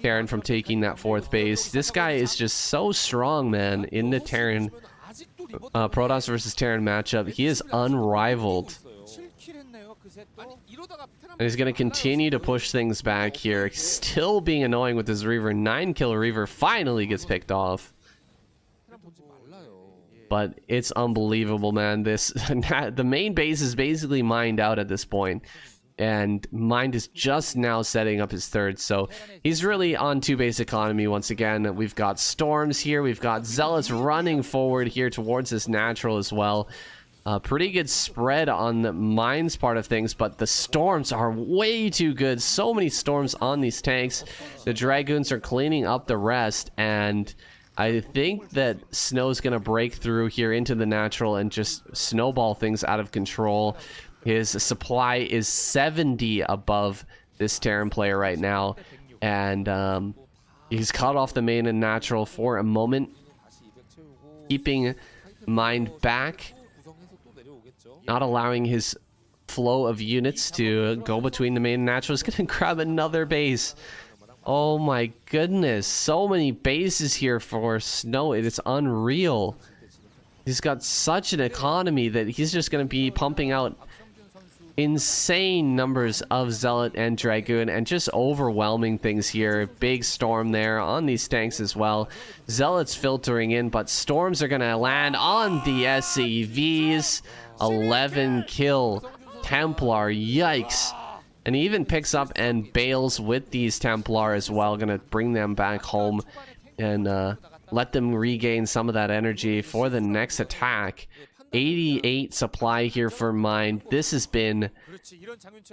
Terran from taking that 4th base. This guy is just so strong, man, in the Terran Protoss versus Terran matchup. He is unrivaled. And he's going to continue to push things back here. Still being annoying with his Reaver. 9-kill Reaver finally gets picked off. But it's unbelievable, man. The main base is basically mined out at this point. And Mind is just now setting up his 3rd. So he's really on 2-base economy once again. We've got Storms here. We've got Zealots running forward here towards this natural as well. Pretty good spread on the Mine's part of things, but the storms are way too good. So many storms on these tanks. The Dragoons are cleaning up the rest, and I think that Snow's going to break through here into the natural and just snowball things out of control. His supply is 70 above this Terran player right now, and he's cut off the main and natural for a moment, keeping Mind back, not allowing his flow of units to go between the main and natural. He's going to grab another base. Oh my goodness. So many bases here for Snow. It is unreal. He's got such an economy that he's just going to be pumping out insane numbers of Zealot and Dragoon and just overwhelming things here. Big storm there on these tanks as well. Zealots filtering in, but storms are going to land on the SCVs. 11 kill Templar, yikes. And he even picks up and bails with these Templar as well. Gonna bring them back home and let them regain some of that energy for the next attack. 88 supply here for Mine. This has been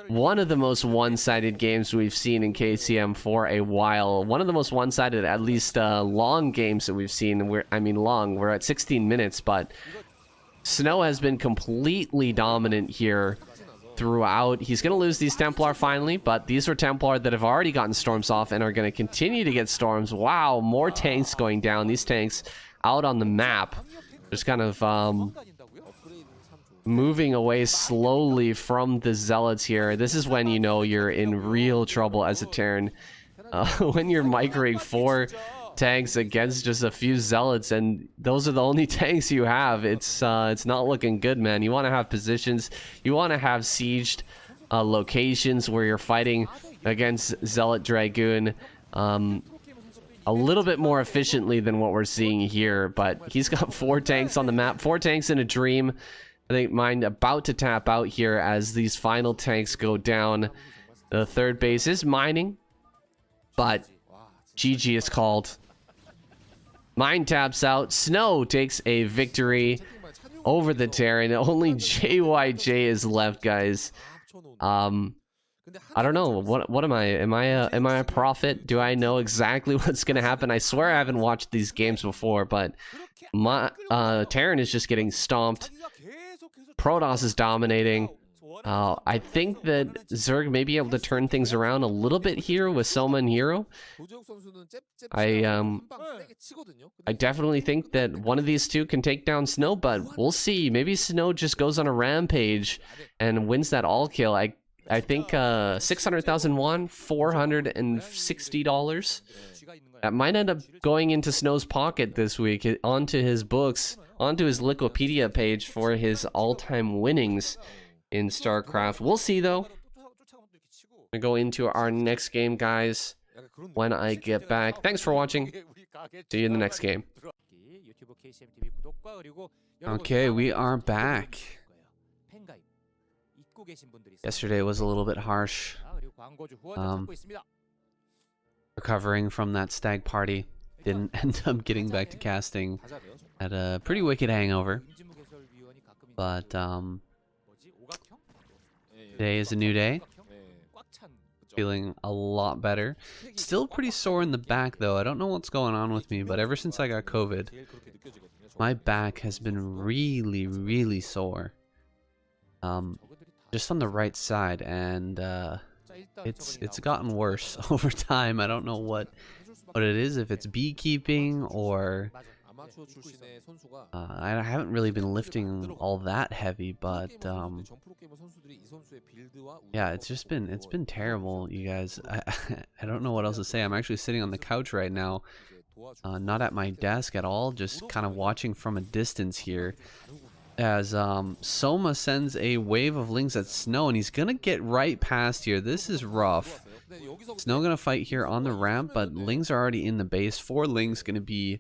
one of the most one-sided games we've seen in KCM for a while. One of the most one-sided, at least long games that we've seen. We're at 16 minutes, but Snow has been completely dominant here throughout. He's going to lose these Templar finally, but these were Templar that have already gotten storms off and are going to continue to get storms. Wow, more tanks going down. These tanks out on the map just kind of moving away slowly from the zealots here. This is when you know you're in real trouble as a Terran. When you're microing 4 tanks against just a few zealots, and those are the only tanks you have, it's not looking good, man. You want to have positions, you want to have sieged locations where you're fighting against Zealot Dragoon a little bit more efficiently than what we're seeing here. But he's got 4 tanks on the map, 4 tanks in a dream. I think mine about to tap out here as these final tanks go down. The third base is mining, but GG is called. Mine taps out. Snow takes a victory over the Terran. Only JYJ is left, guys. I don't know. What am I? Am I a prophet? Do I know exactly what's gonna happen? I swear I haven't watched these games before, but my Terran is just getting stomped. Protoss is dominating. I think that Zerg may be able to turn things around a little bit here with Soma and Hero. I definitely think that one of these two can take down Snow, but we'll see. Maybe Snow just goes on a rampage and wins that all kill. I think 600,000 won, $460. That might end up going into Snow's pocket this week, onto his books, onto his Wikipedia page for his all-time winnings in StarCraft. We'll see, though. We go into our next game, guys, when I get back. Thanks for watching. See you in the next game. Okay, we are back. Yesterday was a little bit harsh. Recovering from that stag party. Didn't end up getting back to casting. Had a pretty wicked hangover. But today is a new day. Feeling a lot better. Still pretty sore in the back, though. I don't know what's going on with me, but ever since I got COVID, my back has been really, really sore. Just on the right side, and it's gotten worse over time. I don't know what it is, if it's beekeeping or I haven't really been lifting all that heavy, but yeah, it's been terrible, you guys. I don't know what else to say. I'm actually sitting on the couch right now, not at my desk at all, just kind of watching from a distance here as Soma sends a wave of lings at Snow, and he's gonna get right past here. This is rough. Snow gonna fight here on the ramp, but lings are already in the base. 4 lings gonna be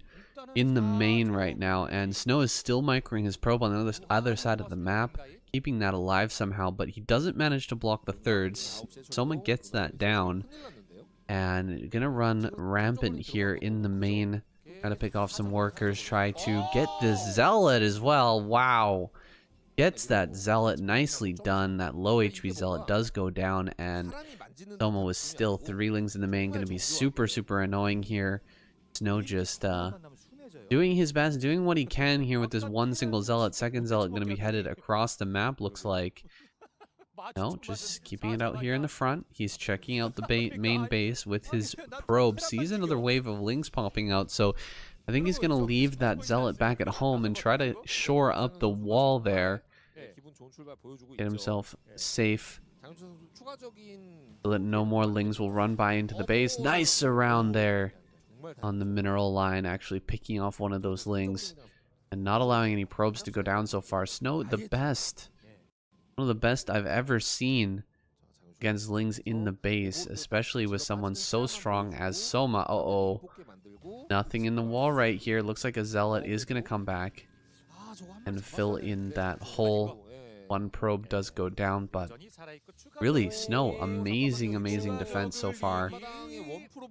in the main right now, and Snow is still microing his probe on the other side of the map, keeping that alive somehow, but he doesn't manage to block the thirds. Soma gets that down, and gonna run rampant here in the main. Try to pick off some workers, try to get this Zealot as well. Wow. Gets that Zealot, nicely done. That low HP Zealot does go down, and Soma was still 3 lings in the main. Going to be super, super annoying here. Snow just doing his best, doing what he can here with this one single Zealot. Second Zealot going to be headed across the map, looks like. No, just keeping it out here in the front. He's checking out the main base with his probe. Sees another wave of lings popping out, so I think he's going to leave that Zealot back at home and try to shore up the wall there. Get himself safe so that no more lings will run by into the base. Nice surround there on the mineral line, actually picking off one of those lings and not allowing any probes to go down so far. Snow, the best. One of the best I've ever seen against lings in the base, especially with someone so strong as Soma. Uh-oh. Nothing in the wall right here. Looks like a Zealot is going to come back and fill in that hole. One probe does go down, but really, Snow, amazing, amazing defense so far.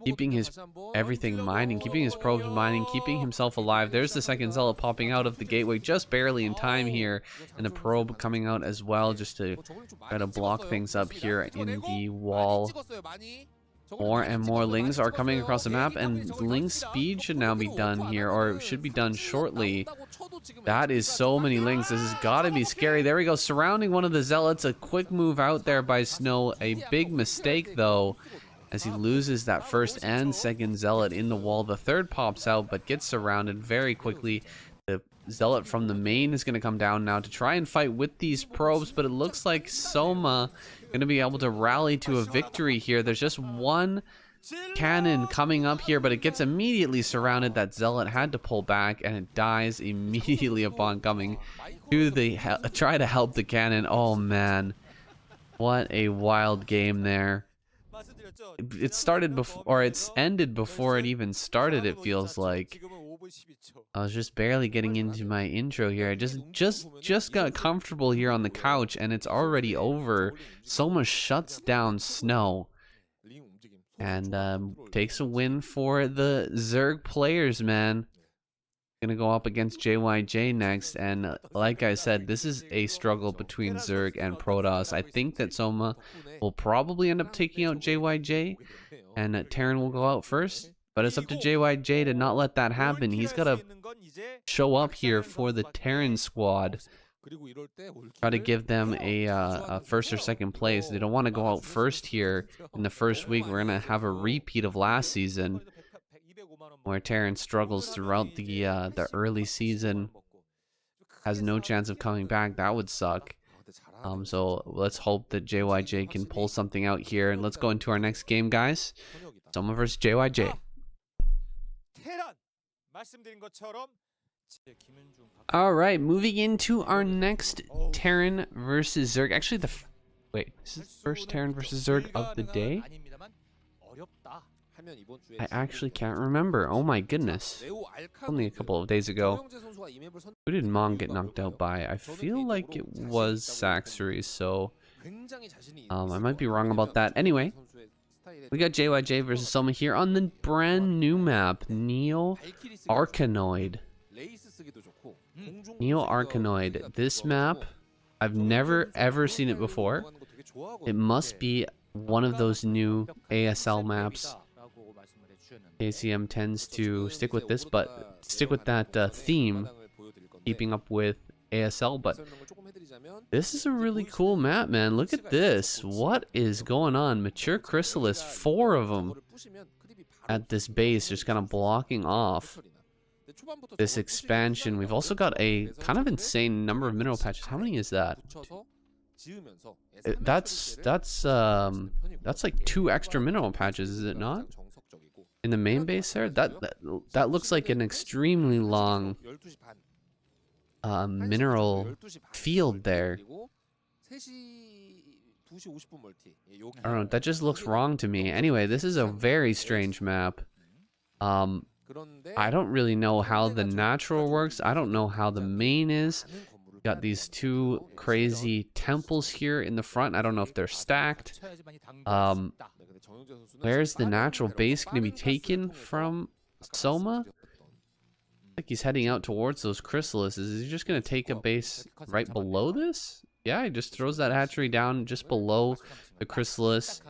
Keeping his everything mining, keeping his probes mining, keeping himself alive. There's the second Zealot popping out of the gateway just barely in time here, and the probe coming out as well just to try to block things up here in the wall. More and more lings are coming across the map, and ling speed should now be done here, or should be done shortly. That is so many lings. This has got to be scary. There we go, surrounding one of the Zealots. A quick move out there by Snow. A big mistake, though, as he loses that first and second Zealot in the wall. The third pops out, but gets surrounded very quickly. The Zealot from the main is going to come down now to try and fight with these probes, but it looks like Soma going to be able to rally to a victory here. There's just one cannon coming up here, but it gets immediately surrounded. That Zealot had to pull back, and it dies immediately upon coming to the try to help the cannon. Oh man, what a wild game there. It started before, or it's ended before it even started, it feels like. I was just barely getting into my intro here. I just got comfortable here on the couch, and it's already over. Soma shuts down Snow and takes a win for the Zerg players, man. Gonna go up against JYJ next, and like I said, this is a struggle between Zerg and Protoss. I think that Soma will probably end up taking out JYJ, and Terran will go out first, but it's up to JYJ to not let that happen. He's got to show up here for the Terran squad, try to give them a first or second place. They don't want to go out first here in the first week. We're gonna have a repeat of last season, where Terran struggles throughout the early season, has no chance of coming back. That would suck. So let's hope that JYJ can pull something out here, and let's go into our next game, guys. Soma versus JYJ. All right, moving into our next Terran versus Zerg. Actually, wait, this is the first Terran versus Zerg of the day. I actually can't remember. Oh my goodness. Only a couple of days ago. Who did Mong get knocked out by? I feel like it was Saxery, so I might be wrong about that. Anyway, we got JYJ versus Soma here on the brand new map, Neo Arkanoid. Neo Arkanoid. This map, I've never ever seen it before. It must be one of those new ASL maps. KCM tends to stick with this, but stick with that theme, keeping up with ASL. But this is a really cool map, man. Look at this. What is going on? Mature Chrysalis, 4 of them at this base, just kind of blocking off this expansion. We've also got a kind of insane number of mineral patches. How many is that? That's like 2 extra mineral patches, is it not? In the main base there, that looks like an extremely long mineral field there. I don't know, that just looks wrong to me. Anyway, this is a very strange map. I don't really know how the natural works. I don't know how the main is. Got these 2 crazy temples here in the front. I don't know if they're stacked. Where's the natural base going to be taken from Soma? Like he's heading out towards those chrysalises. Is he just going to take a base right below this? Yeah, he just throws that hatchery down just below the chrysalis.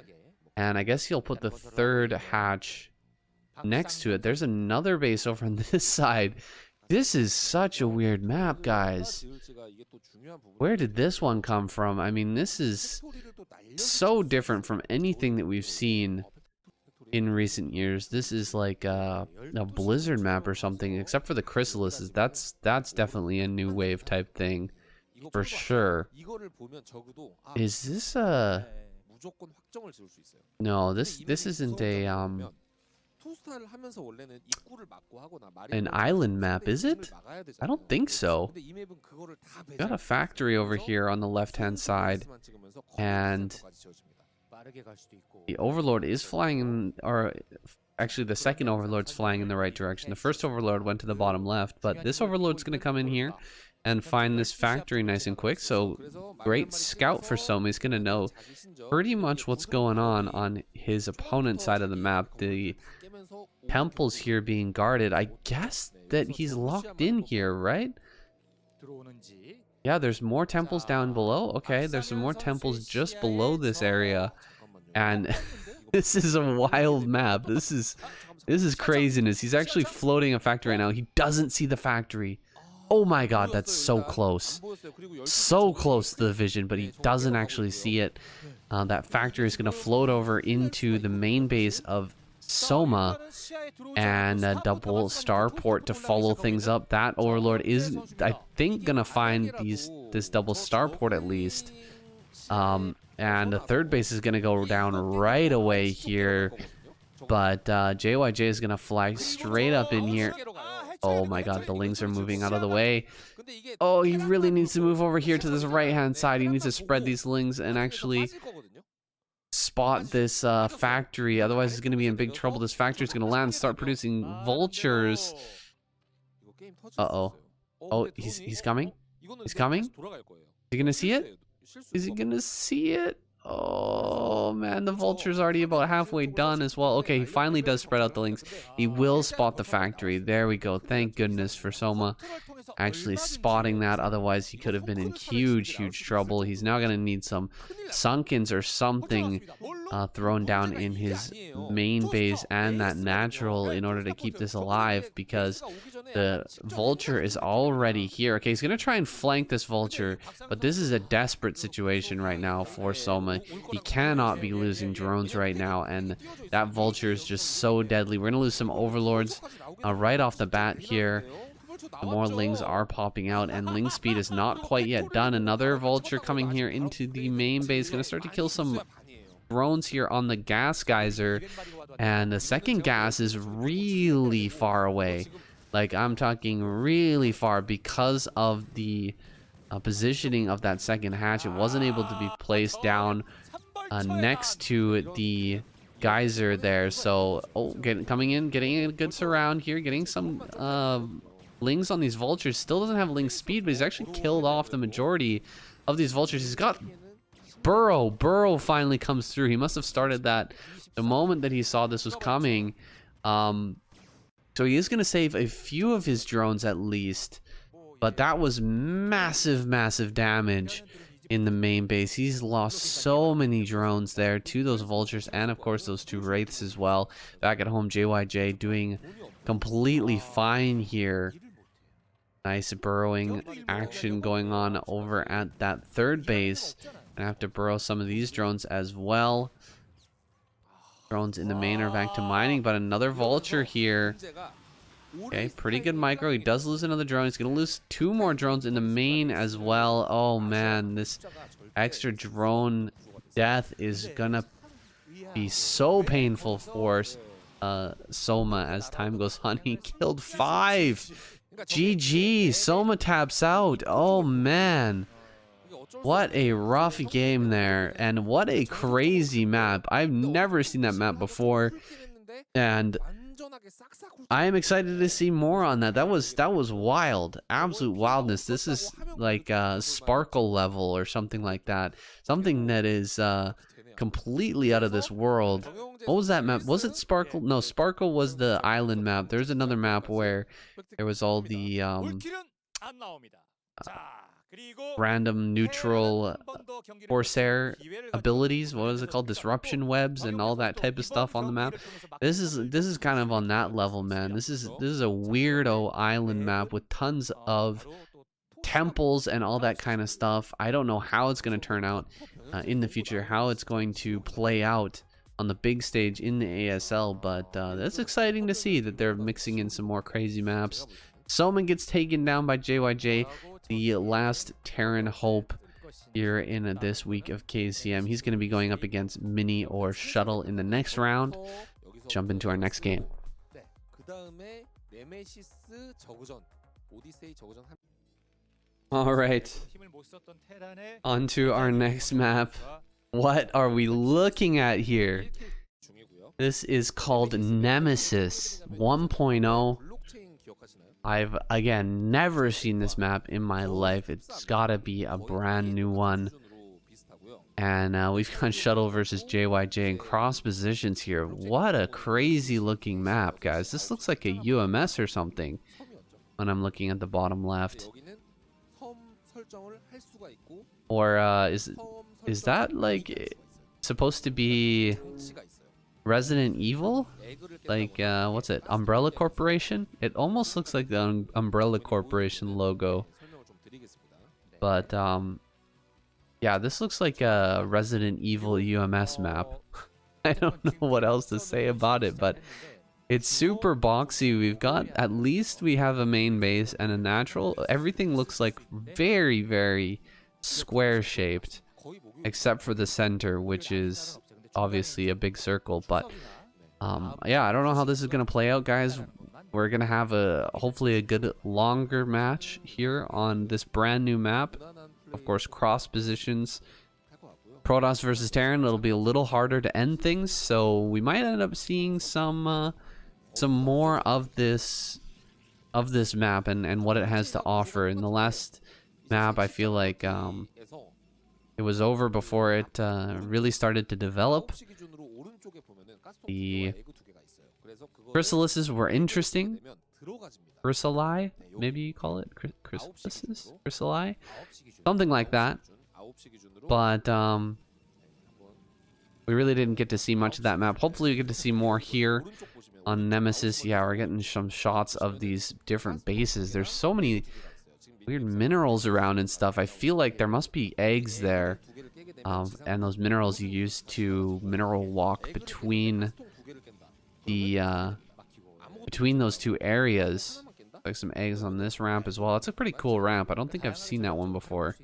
And I guess he'll put the 3rd hatch next to it. There's another base over on this side. This is such a weird map, guys. Where did this one come from? I mean, this is so different from anything that we've seen in recent years. This is like a Blizzard map or something, except for the chrysalises. That's definitely a new wave type thing, for sure. Is this a... No, this isn't a an island map, is it? I don't think so. Got a factory over here on the left-hand side, and the Overlord is flying in, or actually the second Overlord's flying in the right direction. The first Overlord went to the bottom left, but this Overlord's going to come in here and find this factory nice and quick. So great scout for Soma. He's going to know pretty much what's going on his opponent's side of the map. The temples here being guarded. I guess that he's locked in here, right? Yeah, there's more temples down below. Okay, there's some more temples just below this area. And this is a wild map. This is craziness. He's actually floating a factory right now. He doesn't see the factory. Oh my god, that's so close. So close to the vision, but he doesn't actually see it. That factory is going to float over into the main base of Soma and a double starport to follow things up. That Overlord is, I think, gonna find this double starport at least. And the third base is gonna go down right away here. But JYJ is gonna fly straight up in here. Oh my god, the Lings are moving out of the way. Oh, he really needs to move over here to this right-hand side. He needs to spread these Lings and actually spot this factory. Otherwise, he's going to be in big trouble. This factory is going to land and start producing vultures. Uh-oh. Oh, he's coming? He's coming? Is he going to see it? Is he going to see it? Oh, man, the vulture's already about halfway done as well. Okay, he finally does spread out the Lings. He will spot the factory. There we go. Thank goodness for Soma actually spotting that. Otherwise, he could have been in huge trouble. He's now going to need some Sunkens or something thrown down in his main base and that natural in order to keep this alive, because the vulture is already here. Okay, he's going to try and flank this vulture, but this is a desperate situation right now for Soma. He cannot be losing drones right now, and that vulture is just so deadly. We're going to lose some overlords right off the bat here. The more Lings are popping out, and Ling speed is not quite yet done. Another vulture coming here into the main base, going to start to kill some drones here on the gas geyser, and the second gas is really far away. Like, I'm talking really far because of the positioning of that second hatch. It wasn't able to be placed down next to the geyser there. So, oh, coming in, getting a good surround here, getting some Lings on these vultures. Still doesn't have Ling speed, but he's actually killed off the majority of these vultures. He's got Burrow. Burrow finally comes through. He must have started that the moment that he saw this was coming. So he is going to save a few of his drones at least, but that was massive damage in the main base. He's lost so many drones there to those vultures, and of course those two wraiths as well. Back at home, JYJ doing completely fine here. Nice burrowing action going on over at that third base. I have to burrow some of these drones as well. Drones in the main are back to mining, but another vulture here. Okay, pretty good micro. He does lose another drone. He's going to lose 2 more drones in the main as well. Oh man, this extra drone death is going to be so painful for Soma as time goes on. He killed 5. GG, Soma taps out. Oh man, what a rough game there, and what a crazy map. I've never seen that map before, and I am excited to see more on that. That was wild, absolute wildness. This is like Sparkle level or something like that, something that is completely out of this world. What was that map? Was it Sparkle? No, Sparkle was the island map. There's another map where there was all the random neutral Corsair abilities. What is it called? Disruption webs and all that type of stuff on the map. This is kind of on that level, man. This is a weirdo island map with tons of temples and all that kind of stuff. I don't know how it's going to turn out in the future, how it's going to play out on the big stage in the ASL, but that's exciting to see that they're mixing in some more crazy maps. Soma gets taken down by JYJ, the last Terran hope here in this week of KCM. He's going to be going up against Mini or Shuttle in the next round. Jump into our next game. All right, on to our next map. What are we looking at here? This is called Nemesis 1.0. I've, again, never seen this map in my life. It's gotta be a brand new one. And we've got Shuttle versus JYJ in cross positions here. What a crazy looking map, guys. This looks like a UMS or something when I'm looking at the bottom left. Or is that like supposed to be Resident Evil? Like what's it? Umbrella Corporation? It almost looks like the Umbrella Corporation logo. But yeah, this looks like a Resident Evil UMS map. I don't know what else to say about it, but it's super boxy. We've got, at least we have a main base and a natural. Everything looks like very, very square shaped, except for the center, which is obviously a big circle. But yeah, I don't know how this is gonna play out, guys. We're gonna have hopefully a good longer match here on this brand new map. Of course, cross positions. Protoss versus Terran, it'll be a little harder to end things, so we might end up seeing some more of this map and what it has to offer. In the last map, I feel like it was over before it really started to develop. The chrysalises were interesting. Chrysali, maybe you call it chrysalises, chrysali, something like that. But we really didn't get to see much of that map. Hopefully we get to see more here on Nemesis. Yeah, we're getting some shots of these different bases. There's so many weird minerals around and stuff. I feel like there must be eggs there. And those minerals you use to mineral walk between the between those two areas. Like some eggs on this ramp as well. It's a pretty cool ramp. I don't think I've seen that one before.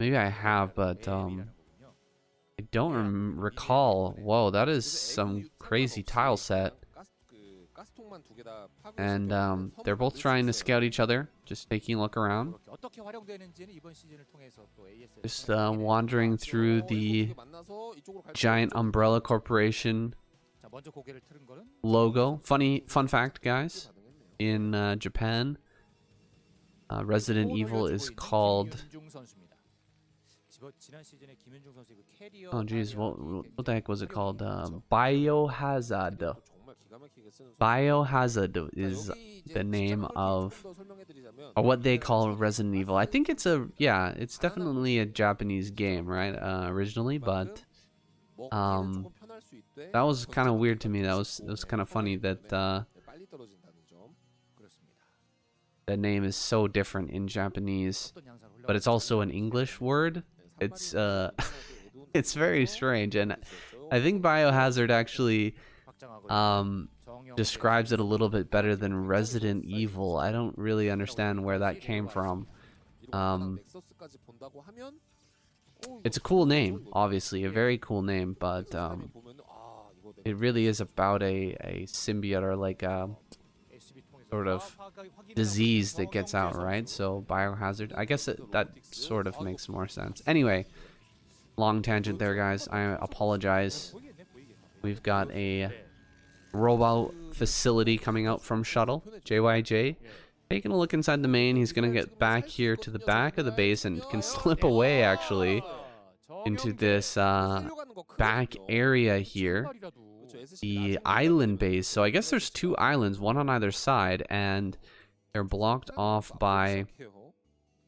Maybe I have, but I don't recall. Whoa, that is some crazy tile set. And they're both trying to scout each other, just taking a look around. Just wandering through the giant umbrella corporation logo. Fun fact, guys. In Japan, Resident Evil is called... Oh geez, what the heck was it called? Biohazard. Biohazard is the name of, or what they call Resident Evil. I think it's it's definitely a Japanese game, right? Originally, but that was kind of weird to me. It was kind of funny that the name is so different in Japanese, but it's also an English word. It's it's very strange, and I think Biohazard actually describes it a little bit better than Resident Evil. I don't really understand where that came from. It's a cool name, obviously, a very cool name, but it really is about a symbiote, or like a sort of disease that gets out, right? So Biohazard, I guess that sort of makes more sense. Anyway, long tangent there, guys. I apologize. We've got a robot facility coming out from shuttle. JYJ taking a look inside the main. He's gonna get back here to the back of the base and can slip away actually into this back area here, the island base. So I guess there's two islands, one on either side, and they're blocked off by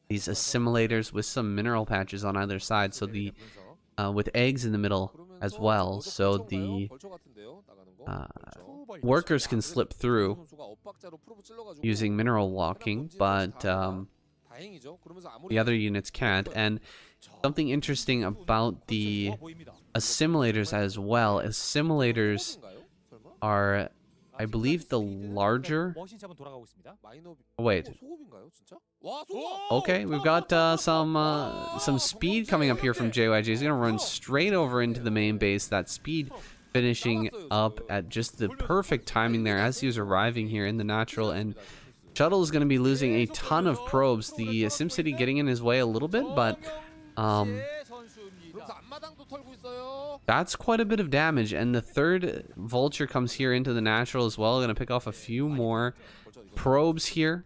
these assimilators with some mineral patches on either side, so the with eggs in the middle as well, so the workers can slip through using mineral walking, but the other units can't. And something interesting about the assimilators as well, assimilators are, I believe, the larger... Wait. Okay, we've got some speed coming up here from JYJ. He's gonna run straight over into the main base. That speed finishing up at just the perfect timing there as he was arriving here in the natural, and shuttle is gonna be losing a ton of probes. The SimCity getting in his way a little bit, but that's quite a bit of damage. And the third vulture comes here into the natural as well. Gonna pick off a few more probes here.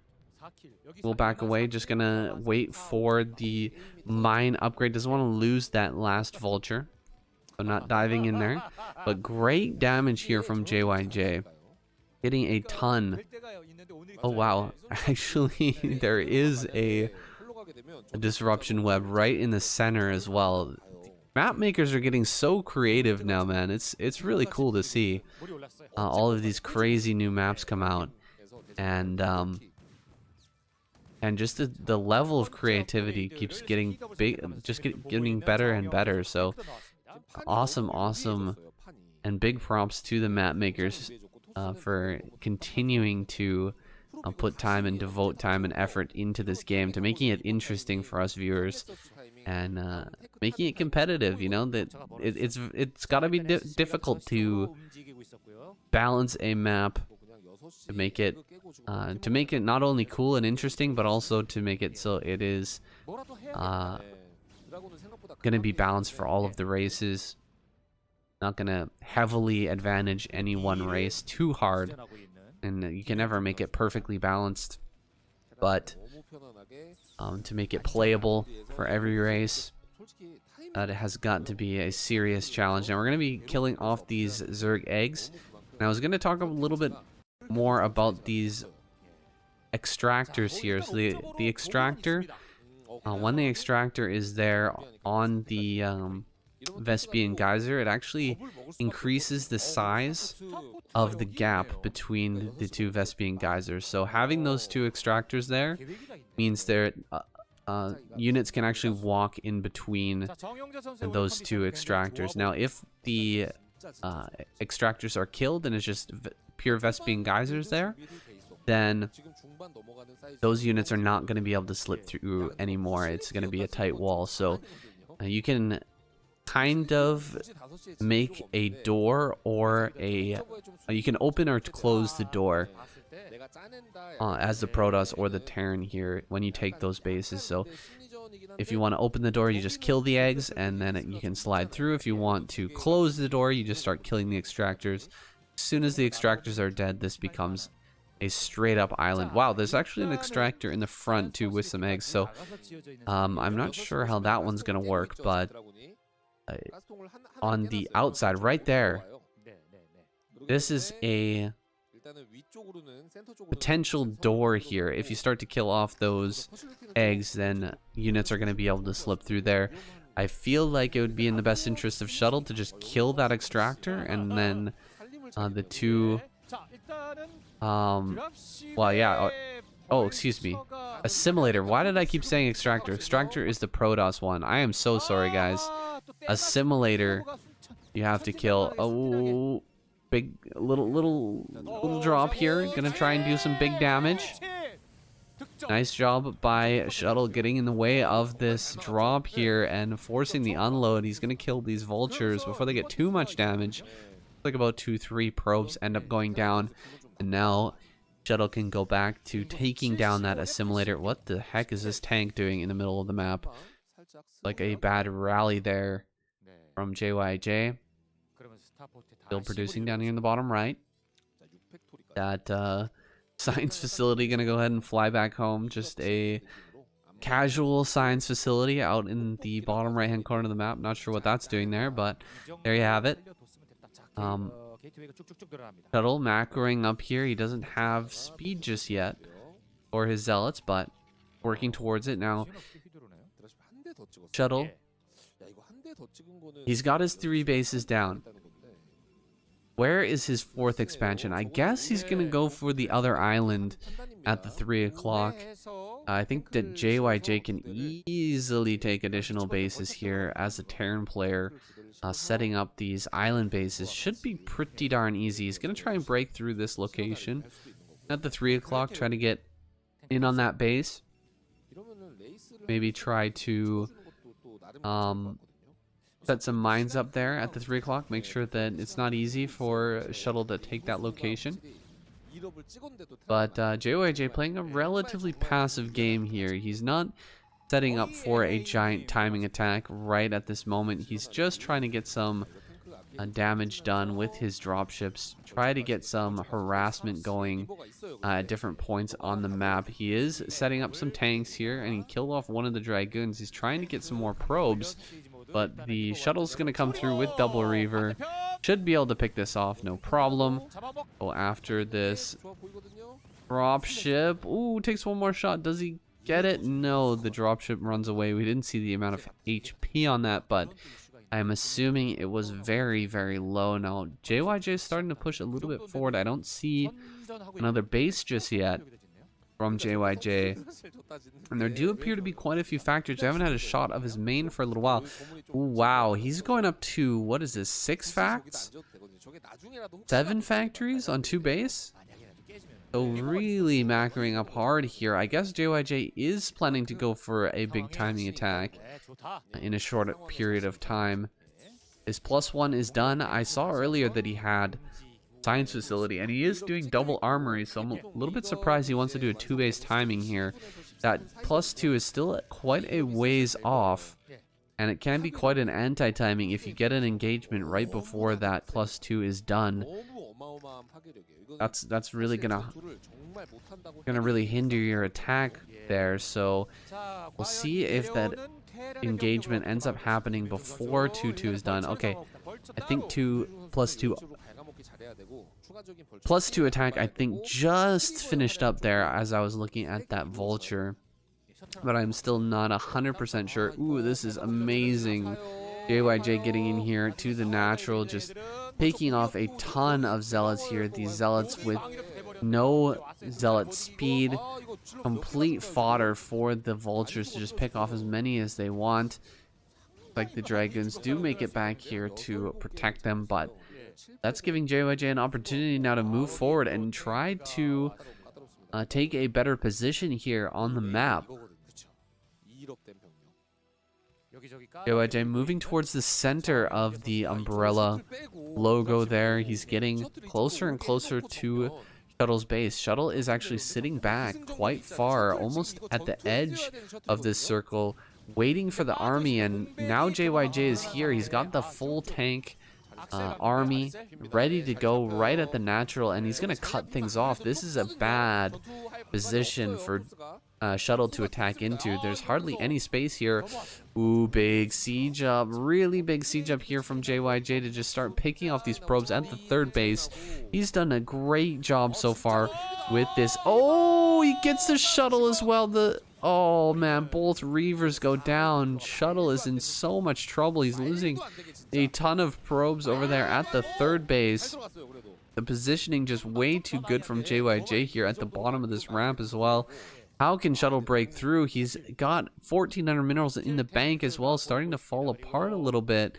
We'll back away, just gonna wait for the mine upgrade. Doesn't want to lose that last vulture, so not diving in there. But great damage here from JYJ, hitting a ton. Oh wow, actually there is a disruption web right in the center as well. Map makers are getting so creative now, man. It's really cool to see all of these crazy new maps come out, and just the level of creativity keeps getting big, just getting better and better. So awesome And big props to the map makers for continuing to put time and devote time and effort into this game, to making it interesting for us viewers, and making it competitive. You know, that it's got to be difficult to balance a map, to make it not only cool and interesting, but also to make it so it is going to be balanced for all of the races. Not going to heavily advantage any one race too hard, and you can never make it perfectly balanced, but to make it playable for every race, it has got to be a serious challenge. Now we're going to be killing off these Zerg eggs. Now I was going to talk a little bit more about these extractors here. So the extractor, when the extractor is there on the Vespian geyser, it actually increases the size of the gap between the two Vespian geysers. So having those two extractors there means their units can actually walk in between those two extractors. Now if the extractors are killed and it's just pure Vespian geysers there, then those units are not going to be able to slip through anymore. It's going to be a tight wall. So you can kind of make a door, or you can open or close the door as the Protoss or the Terran here when you take those bases. So if you want to open the door, you just kill the eggs and then you can slide through. If you want to close the door, you just start killing the extractors. As soon as the extractors are dead, this becomes a straight up island. Wow, there's actually an extractor in the front too with some eggs. So I'm not sure how that one's gonna work, but on the outside right there, this is a potential door here. If you start to kill off those eggs, then units are going to be able to slip through there. I feel like it would be in the best interest of Shuttle to just kill that extractor, and then the two well, yeah, oh, excuse me, assimilator. Why did I keep saying extractor? Extractor is the Protoss one. I am so sorry, guys. Assimilator you have to kill. Oh, big little drop here. Gonna try and do some big damage. Nice job by Shuttle getting in the way of this drop here and forcing the unload. He's gonna kill these vultures before they get too much damage. Like about 2-3 probes end up going down, and now Shuttle can go back to taking down that assimilator. What the heck is this tank doing in the middle of the map? Like a bad rally there from JYJ. Still producing down here in the bottom right. That science facility gonna go ahead and fly back home. Just a casual science facility out in the bottom right hand corner of the map. Not sure what that's doing there, but there you have it. Shuttle macroing up here. He doesn't have speed just yet for his zealots, but working towards it now. Shuttle, he's got his 3 bases down. Where is his 4th expansion? I guess he's gonna go for the other island at the 3 o'clock. I think that JYJ can easily take additional bases here as a Terran player. Setting up these island bases should be pretty darn easy. He's gonna try and break through this location at the 3 o'clock, try to get in on that base. Maybe try to set some mines up there at the 3 o'clock. Make sure that it's not easy for Shuttle to take that location. But JYJ playing a relatively passive game here. He's not setting up for a giant timing attack right at this moment. He's just trying to get some damage done with his dropships. Try to get some harassment going at different points on the map. He is setting up some tanks here, and he killed off one of the Dragoons. He's trying to get some more probes, but the Shuttle's going to come through with Double Reaver. Should be able to pick this off, no problem. Go after this dropship. Ooh, takes one more shot. Does he get it? No, the dropship runs away. We didn't see the amount of HP on that, but I'm assuming it was very, very low. Now, JYJ is starting to push a little bit forward. I don't see another base just yet from JYJ. And there do appear to be quite a few factors. I haven't had a shot of his main for a little while. Ooh, wow, he's going up to, what is this, 6 facts? 7 factories on 2 base. So really macroing up hard here. I guess JYJ is planning to go for a big timing attack in a short period of time. His +1 is done. I saw earlier that he had science facility, and he is doing double armory, so I'm a little bit surprised he wants to do a 2-base timing here. That +2 is still quite a ways off, and it can be quite an anti-timing if you get an engagement right before that +2 is done. That's really gonna really hinder your attack there, so we'll see if that engagement ends up happening before 2-2 is done. Okay, I think 2 +2 attack, I think, just finished up there as I was looking at that vulture, but I'm still not 100% sure. Ooh, this is amazing. JYJ getting in here to the natural, just picking off a ton of zealots here. These zealots with no zealot speed, complete fodder for the vultures to just pick off as many as they want. Like the dragons do make it back here to protect them, but that's giving JYJ an opportunity now to move forward and try to take a better position here on the map. JYJ moving towards the center of the umbrella logo there. He's getting closer and closer to Shuttle's base. Shuttle is actually sitting back quite far, almost at the edge of this circle, waiting for the army, and now JYJ is here. He's got the full tank army ready to go right at the natural, and he's gonna cut things off. This is a bad position for Shuttle to attack into. There's hardly any space here. Ooh, big siege up, really big siege up here from JYJ to just start picking off these probes at the 3rd base. He's done a great job so far with this. Oh, he gets the shuttle as well. Oh man, both Reavers go down. Shuttle is in so much trouble. He's losing a ton of probes over there at the 3rd base. The positioning just way too good from JYJ here at the bottom of this ramp as well. How can Shuttle break through? He's got 1,400 minerals in the bank as well, starting to fall apart a little bit.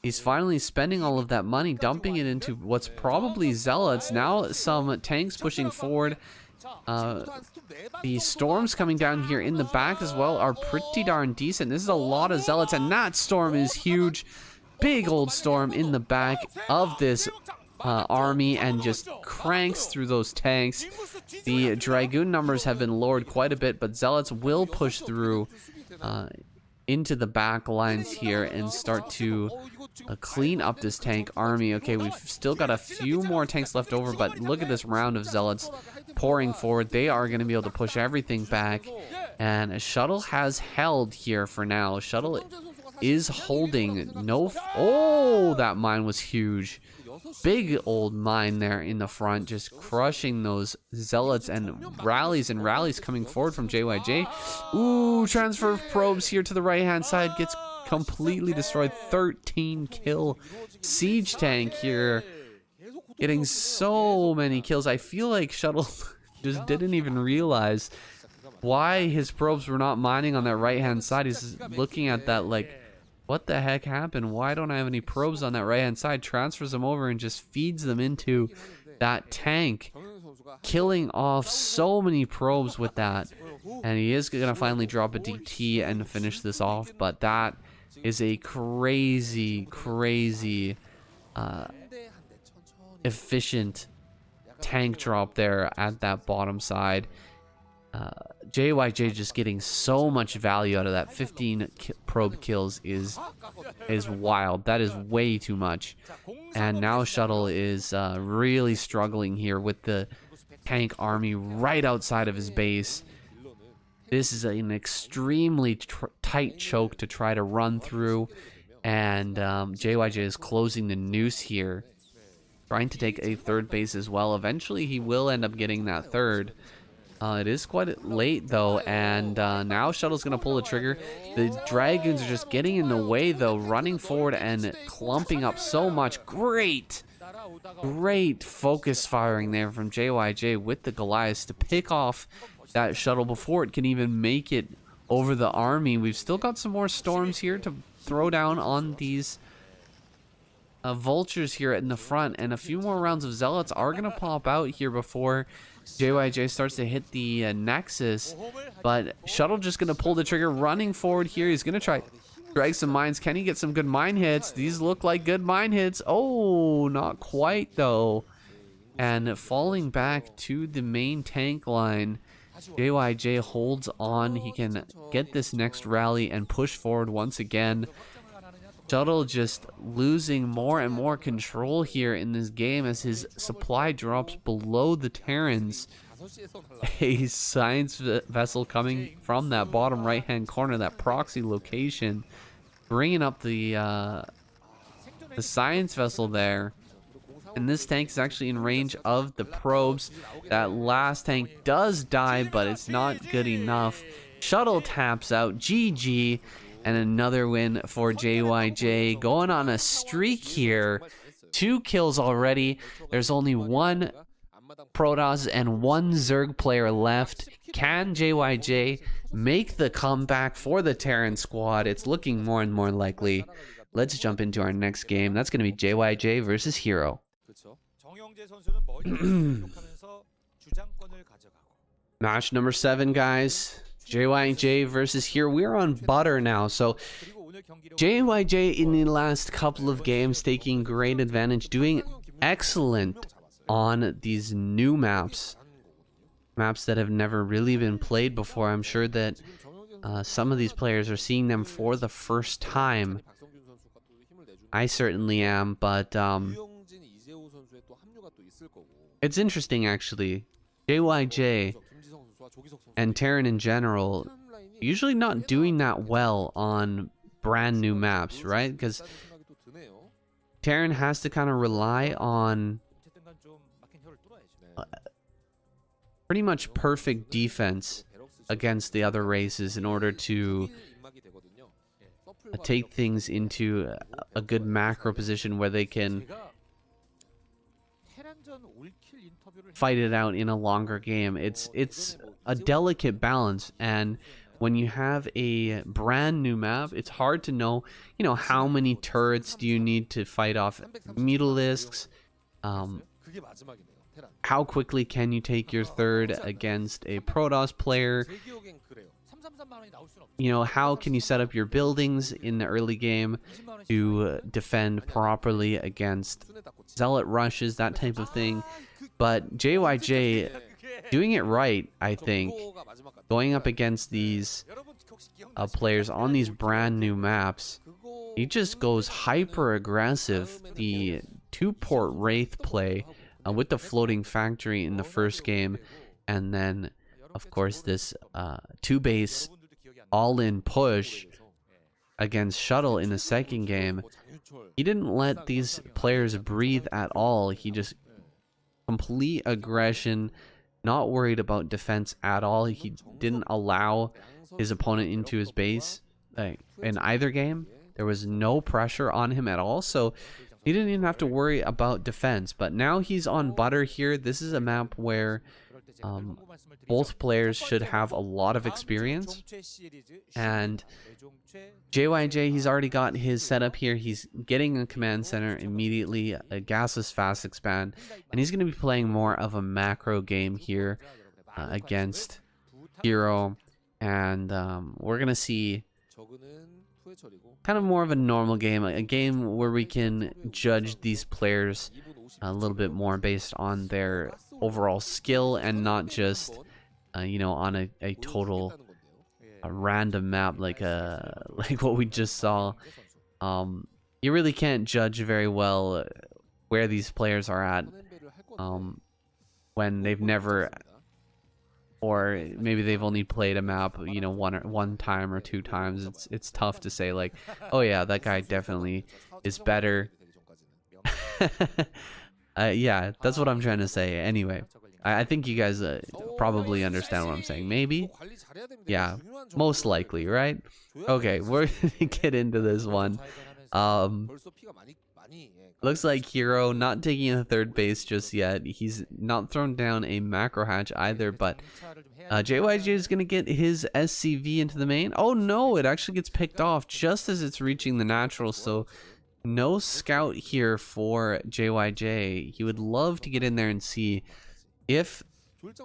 He's finally spending all of that money, dumping it into what's probably zealots. Now some tanks pushing forward. The storms coming down here in the back as well are pretty darn decent. This is a lot of zealots, and that storm is huge. Big old storm in the back of this army, and just cranks through those tanks. The Dragoon numbers have been lowered quite a bit, but zealots will push through into the back lines here and start to clean up this tank army. Okay, we've still got a few more tanks left over, but look at this round of zealots pouring forward. They are going to be able to push everything back, and Shuttle has held here for now. Shuttle is holding. Oh, that mine was huge. Big old mine there in the front, just crushing those zealots, and rallies coming forward from JYJ. Ooh, transfer of probes here to the right hand side gets completely destroyed. 13 kill siege tank here, getting so many kills. I feel like Shuttle just didn't even realize why his probes were not mining on that right hand side. He's looking at that like, what the heck happened? Why don't I have any probes on that right hand side? Transfers them over and just feeds them into that tank, killing off so many probes with that. And he is gonna finally drop a DT and finish this off, but that is a crazy efficient tank drop there at that bottom side. JYJ just getting so much value out of that. 15 probe kills is wild. That is way too much. And now Shuttle is really struggling here with the tank army right outside of his base. This is an extremely tight choke to try to run through, and JYJ is closing the noose here, trying to take a 3rd base as well. Eventually he will end up getting that 3rd. It is quite late though, and now Shuttle's gonna pull the trigger. The Dragons are just getting in the way though, running forward and clumping up so much. Great focus firing there from JYJ with the Goliaths to pick off that Shuttle before it can even make it over the army. We've still got some more storms here to throw down on these vultures here in the front, and a few more rounds of zealots are gonna pop out here before JYJ starts to hit the nexus. But Shuttle just gonna pull the trigger, running forward here. He's gonna try drag some mines. Can he get some good mine hits? These look like good mine hits. Oh, not quite though. And falling back to the main tank line, JYJ holds on. He can get this next rally and push forward once again. Shuttle just losing more and more control here in this game as his supply drops below the Terrans. A science vessel coming from that bottom right hand corner, that proxy location, bringing up the science vessel there. And this tank is actually in range of the probes. That last tank does die, but it's not good enough. Shuttle taps out. GG. And another win for JYJ. Going on a streak here. 2 kills already. There's only 1 Protoss and 1 Zerg player left. Can JYJ make the comeback for the Terran squad? It's looking more and more likely. Let's jump into our next game. That's going to be JYJ versus Hero. Match number 7, guys. JYJ versus Hero. We're on butter now. So JYJ in the last couple of games taking great advantage, doing excellent on these new maps that have never really been played before. I'm sure that some of these players are seeing them for the first time. I certainly am, but it's interesting actually. JYJ and Terran in general usually not doing that well on brand new maps, right? Because Terran has to kind of rely on pretty much perfect defense against the other races in order to take things into a good macro position where they can fight it out in a longer game. It's a delicate balance, and when you have a brand new map, it's hard to know, you know, how many turrets do you need to fight off mutalisks, how quickly can you take your third against a Protoss player, you know, how can you set up your buildings in the early game to defend properly against zealot rushes, that type of thing. But JYJ doing it right, I think, going up against these players on these brand new maps. He just goes hyper aggressive. The 2-port Wraith play with the floating factory in the first game, and then of course this 2-base all-in push against Shuttle in the second game. He didn't let these players breathe at all. He just complete aggression, not worried about defense at all. He didn't allow his opponent into his base in either game. There was no pressure on him at all, so he didn't even have to worry about defense. But now he's on butter here. This is a map where both players should have a lot of experience, and JYJ, he's already got his setup here. He's getting a command center immediately, a gasless fast expand, and he's going to be playing more of a macro game here against Hero, and we're going to see kind of more of a normal game, a game where we can judge these players a little bit more based on their overall skill and not just you know, on a total random map like what we just saw. You really can't judge very well where these players are at when they've never, or maybe they've only played a map, you know, one time or 2 times. It's tough to say like, oh yeah, that guy definitely is better. Yeah, that's what I'm trying to say. Anyway, I think you guys probably understand what I'm saying. Maybe? Yeah, most likely, right? Okay, we're gonna get into this one. Looks like Hero not taking a third base just yet. He's not thrown down a macro hatch either, but JYJ is gonna get his SCV into the main. Oh no, it actually gets picked off just as it's reaching the natural, so no scout here for JYJ. He would love to get in there and see if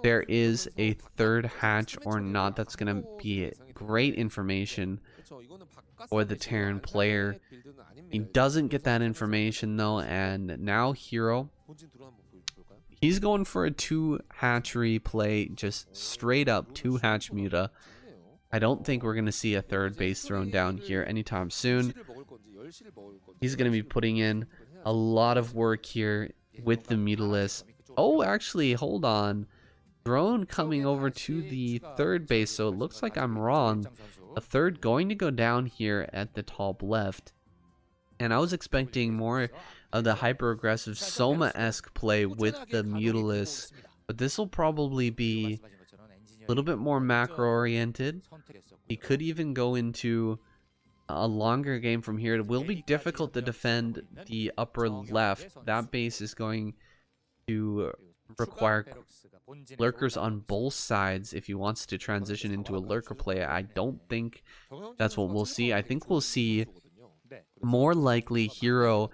there is a third hatch or not. That's going to be great information for the Terran player. He doesn't get that information though, and now Hero, he's going for a 2 hatchery play, just straight up 2 hatch muta. I don't think we're going to see a third base thrown down here anytime soon. He's going to be putting in a lot of work here with the Mutalisk. Oh, actually, hold on. Drone coming over to the third base, so it looks like I'm wrong. A third going to go down here at the top left. And I was expecting more of the hyper-aggressive Soma-esque play with the Mutalisk, but this will probably be a little bit more macro-oriented. He could even go into a longer game from here. It will be difficult to defend the upper left. That base is going to require lurkers on both sides if he wants to transition into a lurker play. I don't think that's what we'll see. I think we'll see more likely Hero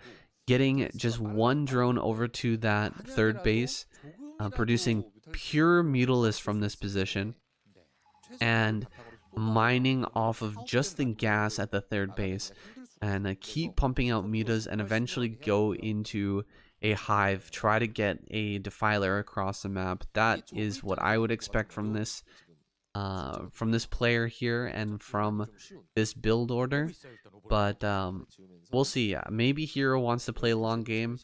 getting just 1 drone over to that third base, producing pure Mutalisk from this position, and mining off of just the gas at the third base, and keep pumping out mutas and eventually go into a hive, try to get a defiler across the map. That is what I would expect from this player here and from this build order. But we'll see. Maybe Hero wants to play a long game.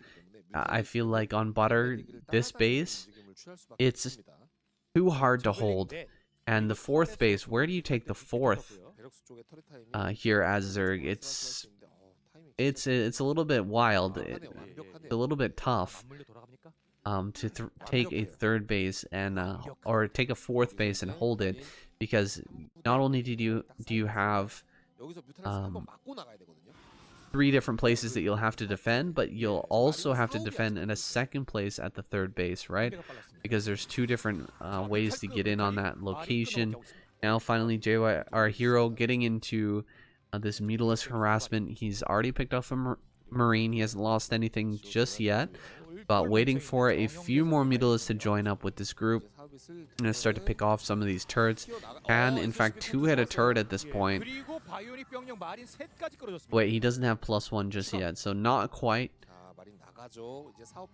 I feel like on Butter, this base, it's too hard to hold. And the 4th base, where do you take the 4th here as Zerg? It's a little bit wild. It's a little bit tough to take a 3rd base and or take a 4th base and hold it, because not only do you have 3 different places that you'll have to defend, but you'll also have to defend in a 2nd place at the 3rd base, right? Because there's 2 different ways to get in on that location. Now finally our Hero getting into this Mutalisk harassment. He's already picked off a Marine. He hasn't lost anything just yet, but waiting for a few more Mutalisks to join up with this group. I'm going to start to pick off some of these turrets. Can, in fact, 2-hit a turret at this point. Wait, he doesn't have +1 just yet, so not quite.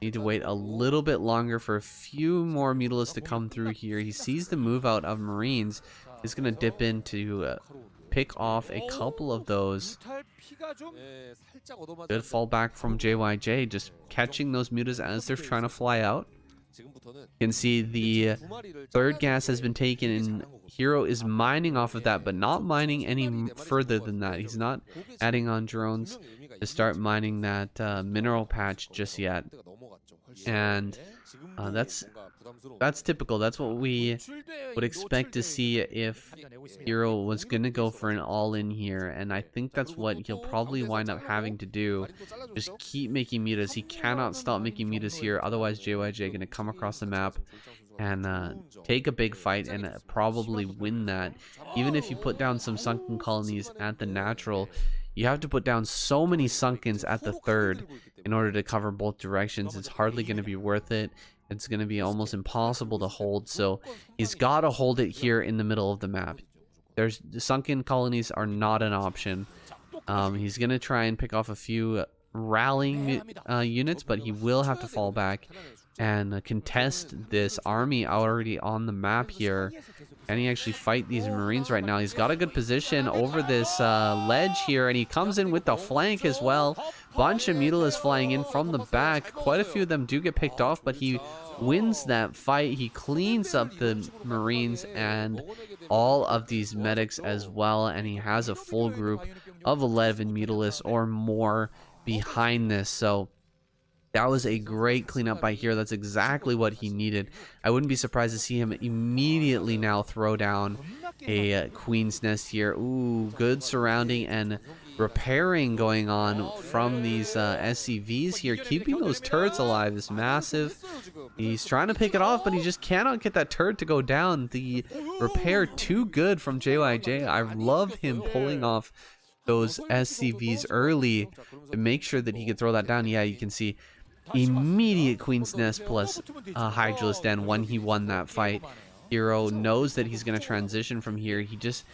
Need to wait a little bit longer for a few more Mutalisks to come through here. He sees the move out of Marines. He's going to dip in to pick off a couple of those. Good fallback from JYJ, just catching those mutas as they're trying to fly out. You can see the 3rd gas has been taken, and Hero is mining off of that, but not mining any further than that. He's not adding on drones to start mining that mineral patch just yet. And that's typical. That's what we would expect to see if Hero was going to go for an all-in here, and I think that's what he'll probably wind up having to do. Just keep making mutas. He cannot stop making mutas here, otherwise JYJ going to come across the map and take a big fight and probably win that. Even if you put down some sunken colonies at the natural, you have to put down so many sunkens at the 3rd in order to cover both directions. It's hardly going to be worth it. It's going to be almost impossible to hold, so he's got to hold it here in the middle of the map. The sunken colonies are not an option. He's going to try and pick off a few rallying units, but he will have to fall back and contest this army already on the map here. Can he actually fight these Marines right now? He's got a good position over this ledge here, and he comes in with the flank as well. Bunch of Mutalisks flying in from the back. Quite a few of them do get picked off, but he wins that fight. He cleans up the Marines and all of these medics as well, and he has a full group of 11 Mutalisks or more behind this. So that was a great cleanup by here. That's exactly what he needed. I wouldn't be surprised to see him immediately now throw down a Queen's Nest here. Ooh, good surrounding and repairing going on from these SCVs here. Keeping those turrets alive is massive. He's trying to pick it off, but he just cannot get that turret to go down. The repair too good from JYJ. I love him pulling off those SCVs early to make sure that he could throw that down. Yeah, you can see immediate Queen's Nest plus Hydralisk Den when he won that fight. Hero knows that he's going to transition from here. He just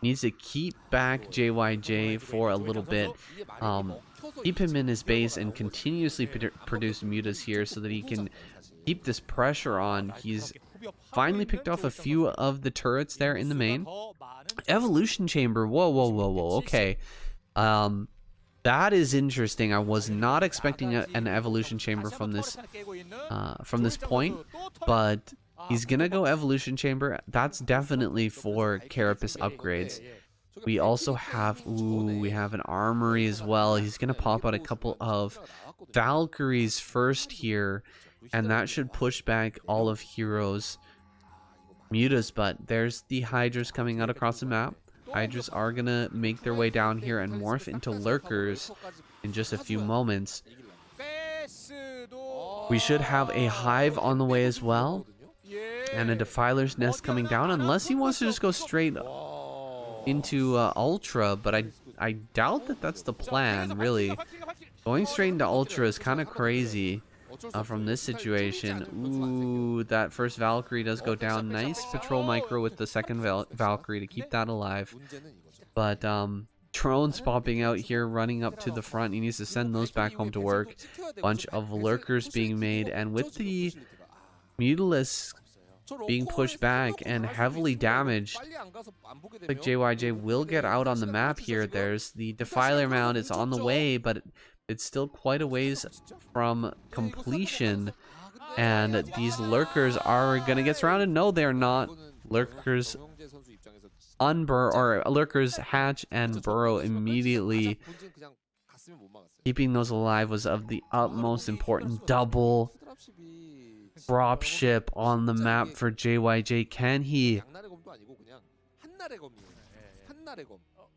needs to keep back JYJ for a little bit. Keep him in his base and continuously produce mutas here so that he can keep this pressure on. He's finally picked off a few of the turrets there in the main. Evolution Chamber. Whoa. Okay. That is interesting. I was not expecting an Evolution Chamber from this point, but he's gonna go Evolution Chamber. That's definitely for Carapace upgrades. We also have, we have an Armory as well. He's gonna pop out a couple of Valkyries first here, and that should push back all of Hero's mutas. But there's the Hydras coming out across the map. Hydras are gonna make their way down here and morph into lurkers in just a few moments. We should have a hive on the way as well, and a Defiler's Nest coming down, unless he wants to just go straight into Ultra, but I doubt that that's the plan, really. Going straight into Ultra is kind of crazy from this situation. Ooh, that first Valkyrie does go down. Nice patrol micro with the second Valkyrie to keep that alive. But drones popping out here, running up to the front. He needs to send those back home to work. Bunch of lurkers being made, and with the Mutalisks being pushed back and heavily damaged, like JYJ will get out on the map here. There's the Defiler Mound. It's on the way, but it's still quite a ways from completion, and these lurkers are gonna get surrounded. No, they're not. Lurkers lurkers hatch and burrow immediately. Keeping those alive was of the utmost importance. Double dropship on the map for JYJ. Can he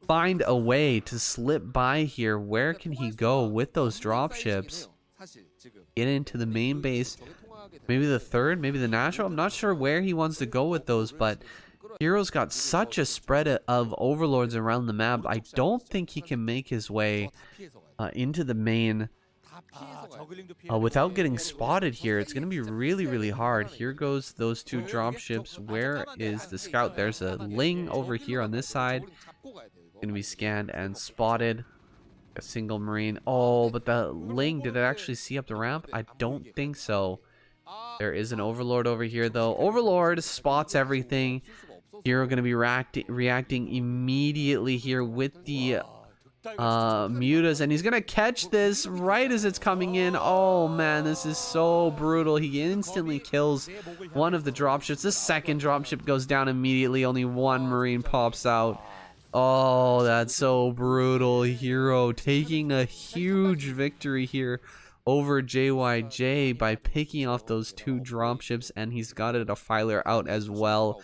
find a way to slip by here? Where can he go with those dropships? Get into the main base, maybe the third, maybe the natural. I'm not sure where he wants to go with those, but Hero's got such a spread of overlords around the map. I don't think he can make his way into the main without getting spotted here. It's going to be really hard. Here goes those two dropships. Where is the scout? There's a Ling over here on this side. Going to be scanned and spotted. A single Marine. Oh, but the Ling, did it actually see up the ramp? I don't think so. There is an Overlord over here, though. Overlord spots everything. Hero going to be reacting immediately here with the mutas, and he's gonna catch this right as it's coming in. Oh man, this is so brutal. He instantly kills one of the dropships. The second dropship goes down immediately. Only one Marine pops out. Oh, that's so brutal. Hero taking a huge victory here over JYJ by picking off those two dropships, and he's got a Defiler out as well.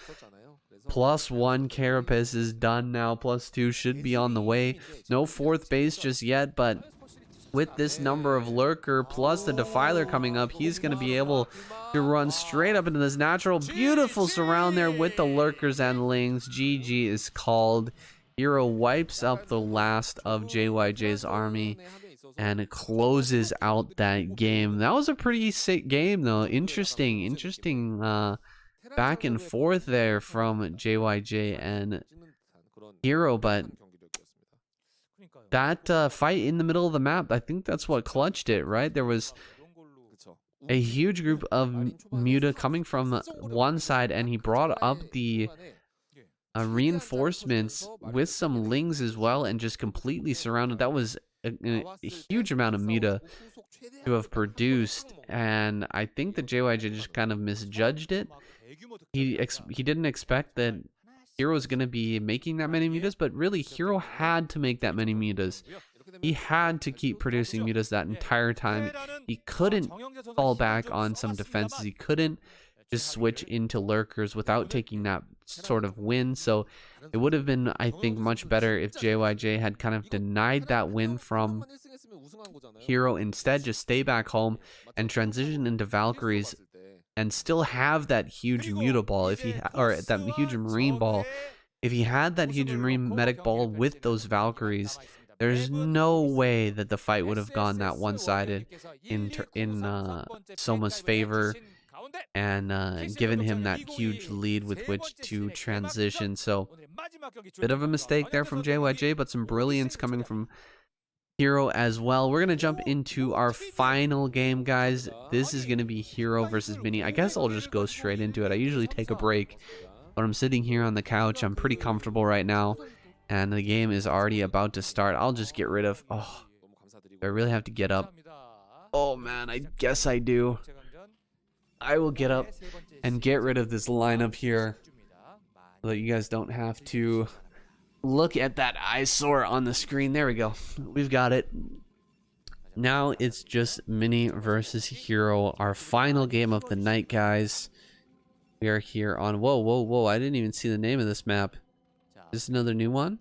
+1 Carapace is done now. +2 should be on the way. No fourth base just yet, but with this number of lurker plus the Defiler coming up, he's going to be able to run straight up into this natural. Beautiful surround there with the lurkers and lings. GG is called. Hero wipes up the last of JYJ's army and closes out that game. That was a pretty sick game, though. Interesting back and forth there from JYJ and Hero, but that fight in the middle of the map, I think that's what clutched it, right? There was a huge group of Muta coming from one side, and he brought up the reinforcements with some Lings as well, and just completely surrounded. That was a huge amount of Muta to have produced, and I think that JYJ just kind of misjudged it. He didn't expect that Hero was going to be making that many mutas, but really Hero had to make that many mutas. He had to keep producing mutas that entire time. He couldn't fall back on some defenses. He couldn't just switch into lurkers without taking that sort of win. So it would have been, I think, much better if JYJ had kind of denied that win from Hero. Instead, just stay back home and transition into Valkyries and still have that huge muta ball, or that huge Marine ball, If he had that huge Marine medic ball with those Valkyries, there's no way that the fight would have gone that one-sided in Soma's favor, and given him that huge lead with which to transition. So, bit of a mistake there from JYJ, but some brilliance coming from Hero as well. We're going to jump into our final game, guys. This is going to be Hero versus Mini. I guess I'll just go straight into it. I usually take a break, but I'm sitting here on the couch. I'm pretty comfortable right now, and the game is already about to start. I'll just get rid of... Oh, do I really have to get up? Oh, man, I guess I do. I will get up and get rid of this lineup here so that you guys don't have to look at that eyesore on the screen. There we go. We've got it. Now it's just Mini versus Hero, our final game of the night, guys. We are here on... Whoa, whoa, whoa. I didn't even see the name of this map. Is this another new one?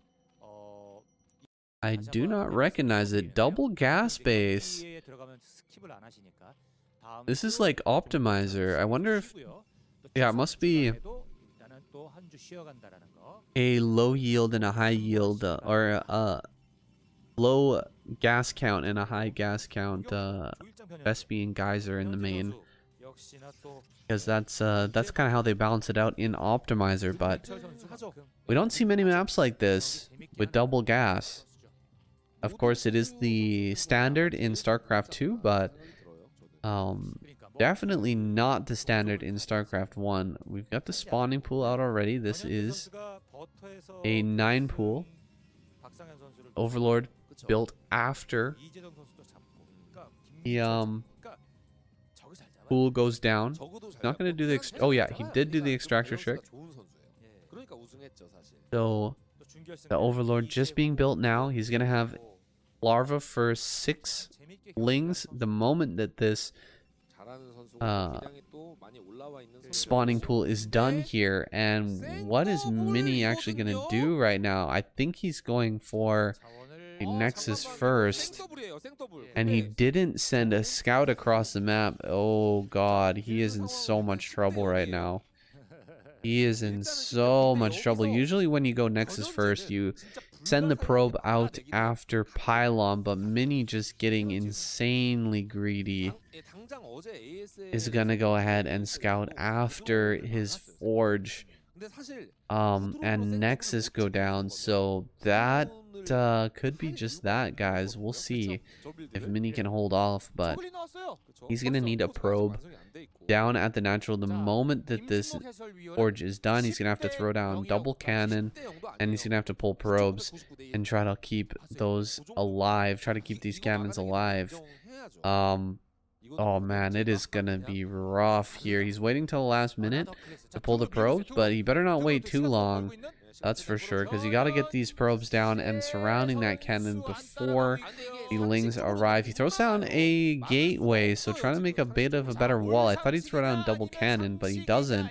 I do not recognize it. Double gas base. This is like Optimizer. I wonder if... Yeah, it must be a low yield and a high yield, or a low gas count and a high gas count Vespian Geyser in the main, because that's kind of how they balance it out in Optimizer. But we don't see many maps like this with double gas. Of course, it is the standard in Starcraft 2, but definitely not the standard in Starcraft 1. We've got the spawning pool out already. This is a 9 pool. Overlord built after the pool goes down. Not going to do the... Oh yeah, he did do the extractor trick. So the Overlord just being built now. He's going to have larva for 6 lings the moment that this spawning pool is done here. And what is Mini actually going to do right now? I think he's going for a Nexus first, and he didn't send a scout across the map. Oh god, he is in so much trouble right now. He is in so much trouble. Usually when you go Nexus first, you send the probe out after Pylon, but Mini, just getting insanely greedy, is gonna go ahead and scout after his Forge, and Nexus go down. So that could be just that, guys. We'll see if Mini can hold off, but he's gonna need a probe down at the natural. The moment that this Forge is done, he's gonna have to throw down double cannon, and he's gonna have to pull probes and try to keep those alive, try to keep these cannons alive. Oh man, it is gonna be rough here. He's waiting till the last minute to pull the probes, but he better not wait too long. That's for sure, because you got to get these probes down and surrounding that cannon before the lings arrive. He throws down a gateway, so trying to make a bit of a better wall. I thought he'd throw down double cannon, but he doesn't.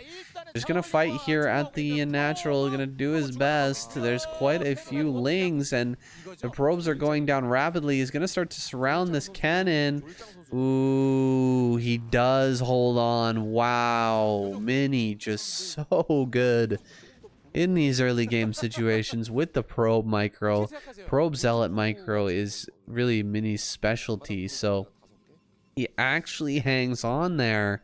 Just gonna fight here at the natural, gonna do his best. There's quite a few lings, and the probes are going down rapidly. He's gonna start to surround this cannon. Ooh, he does hold on. Wow, Mini just so good in these early game situations with the probe micro. Probe zealot micro is really Mini's specialty, so he actually hangs on there,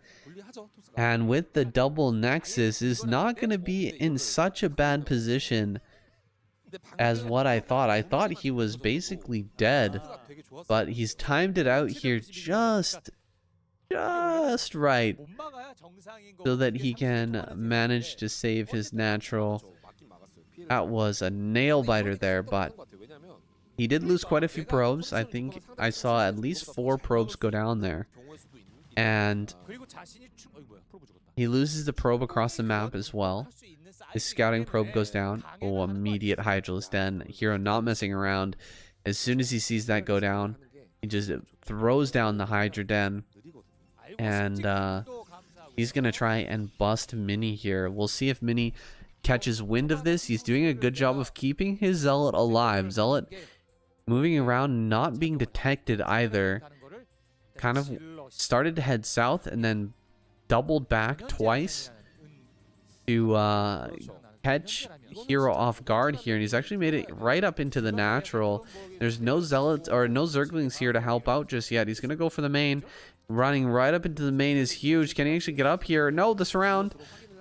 and with the double Nexus is not going to be in such a bad position as what I thought. I thought he was basically dead, but he's timed it out here just right, so that he can manage to save his natural. That was a nail biter there, but he did lose quite a few probes. I think I saw at least 4 probes go down there, and he loses the probe across the map as well. His scouting probe goes down. Oh, immediate Hydralisk Den. Hero not messing around. As soon as he sees that go down, he just throws down the Hydra Den, and he's gonna try and bust Mini here. We'll see if Mini catches wind of this. He's doing a good job of keeping his Zealot alive. Zealot moving around, not being detected either. Kind of started to head south and then doubled back twice to catch Hero off guard here, and he's actually made it right up into the natural. There's no zealots or no zerglings here to help out just yet. He's gonna go for the main. Running right up into the main is huge. Can he actually get up here? No, the surround.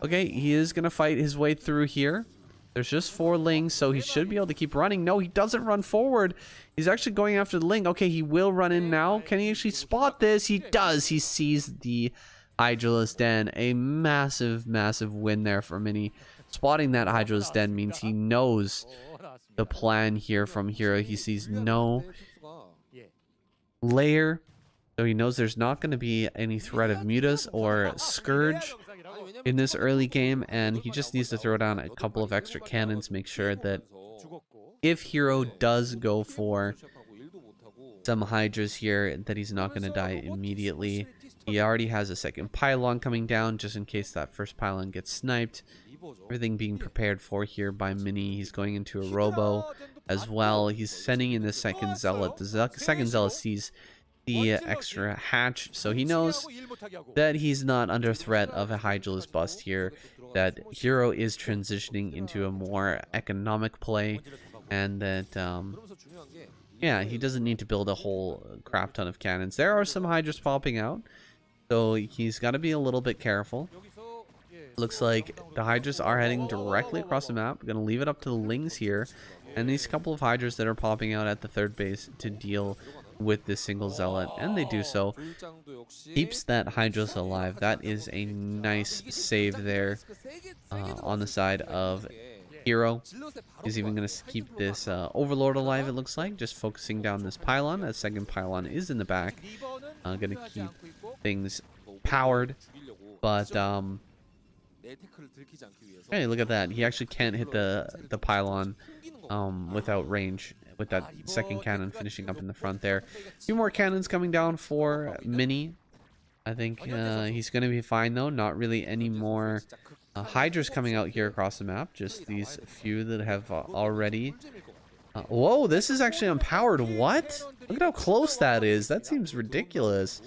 Okay, he is gonna fight his way through here. There's just 4 lings, so he should be able to keep running. No, he doesn't run forward. He's actually going after the ling. Okay, he will run in now. Can he actually spot this? He does. He sees the Hydralisk Den. A massive, massive win there for Mini. Spotting that Hydralisk Den means he knows the plan here from Hero. He sees no layer, so he knows there's not going to be any threat of Mutas or Scourge in this early game, and he just needs to throw down a couple of extra cannons, make sure that if Hero does go for some Hydras here, that he's not going to die immediately. He already has a second pylon coming down, just in case that first pylon gets sniped. Everything being prepared for here by Mini. He's going into a Robo as well. He's sending in the second Zealot. The second Zealot sees the extra hatch, so he knows that he's not under threat of a Hydralisk bust here, that Hero is transitioning into a more economic play, and that yeah, he doesn't need to build a whole crap ton of cannons. There are some Hydras popping out, so he's got to be a little bit careful. Looks like the Hydras are heading directly across the map. We're gonna leave it up to the lings here, and these couple of Hydras that are popping out at the third base to deal with this single Zealot, and they do so. Keeps that Hydras alive. That is a nice save there on the side of Hero. He's even going to keep this Overlord alive, it looks like, just focusing down this pylon. That second pylon is in the back. Going to keep things powered, but hey, look at that. He actually can't hit the pylon without range, with that second cannon finishing up in the front there. A few more cannons coming down for Mini. I think he's going to be fine, though. Not really any more Hydras coming out here across the map. Just these few that have already... whoa, this is actually unpowered. What? Look at how close that is. That seems ridiculous.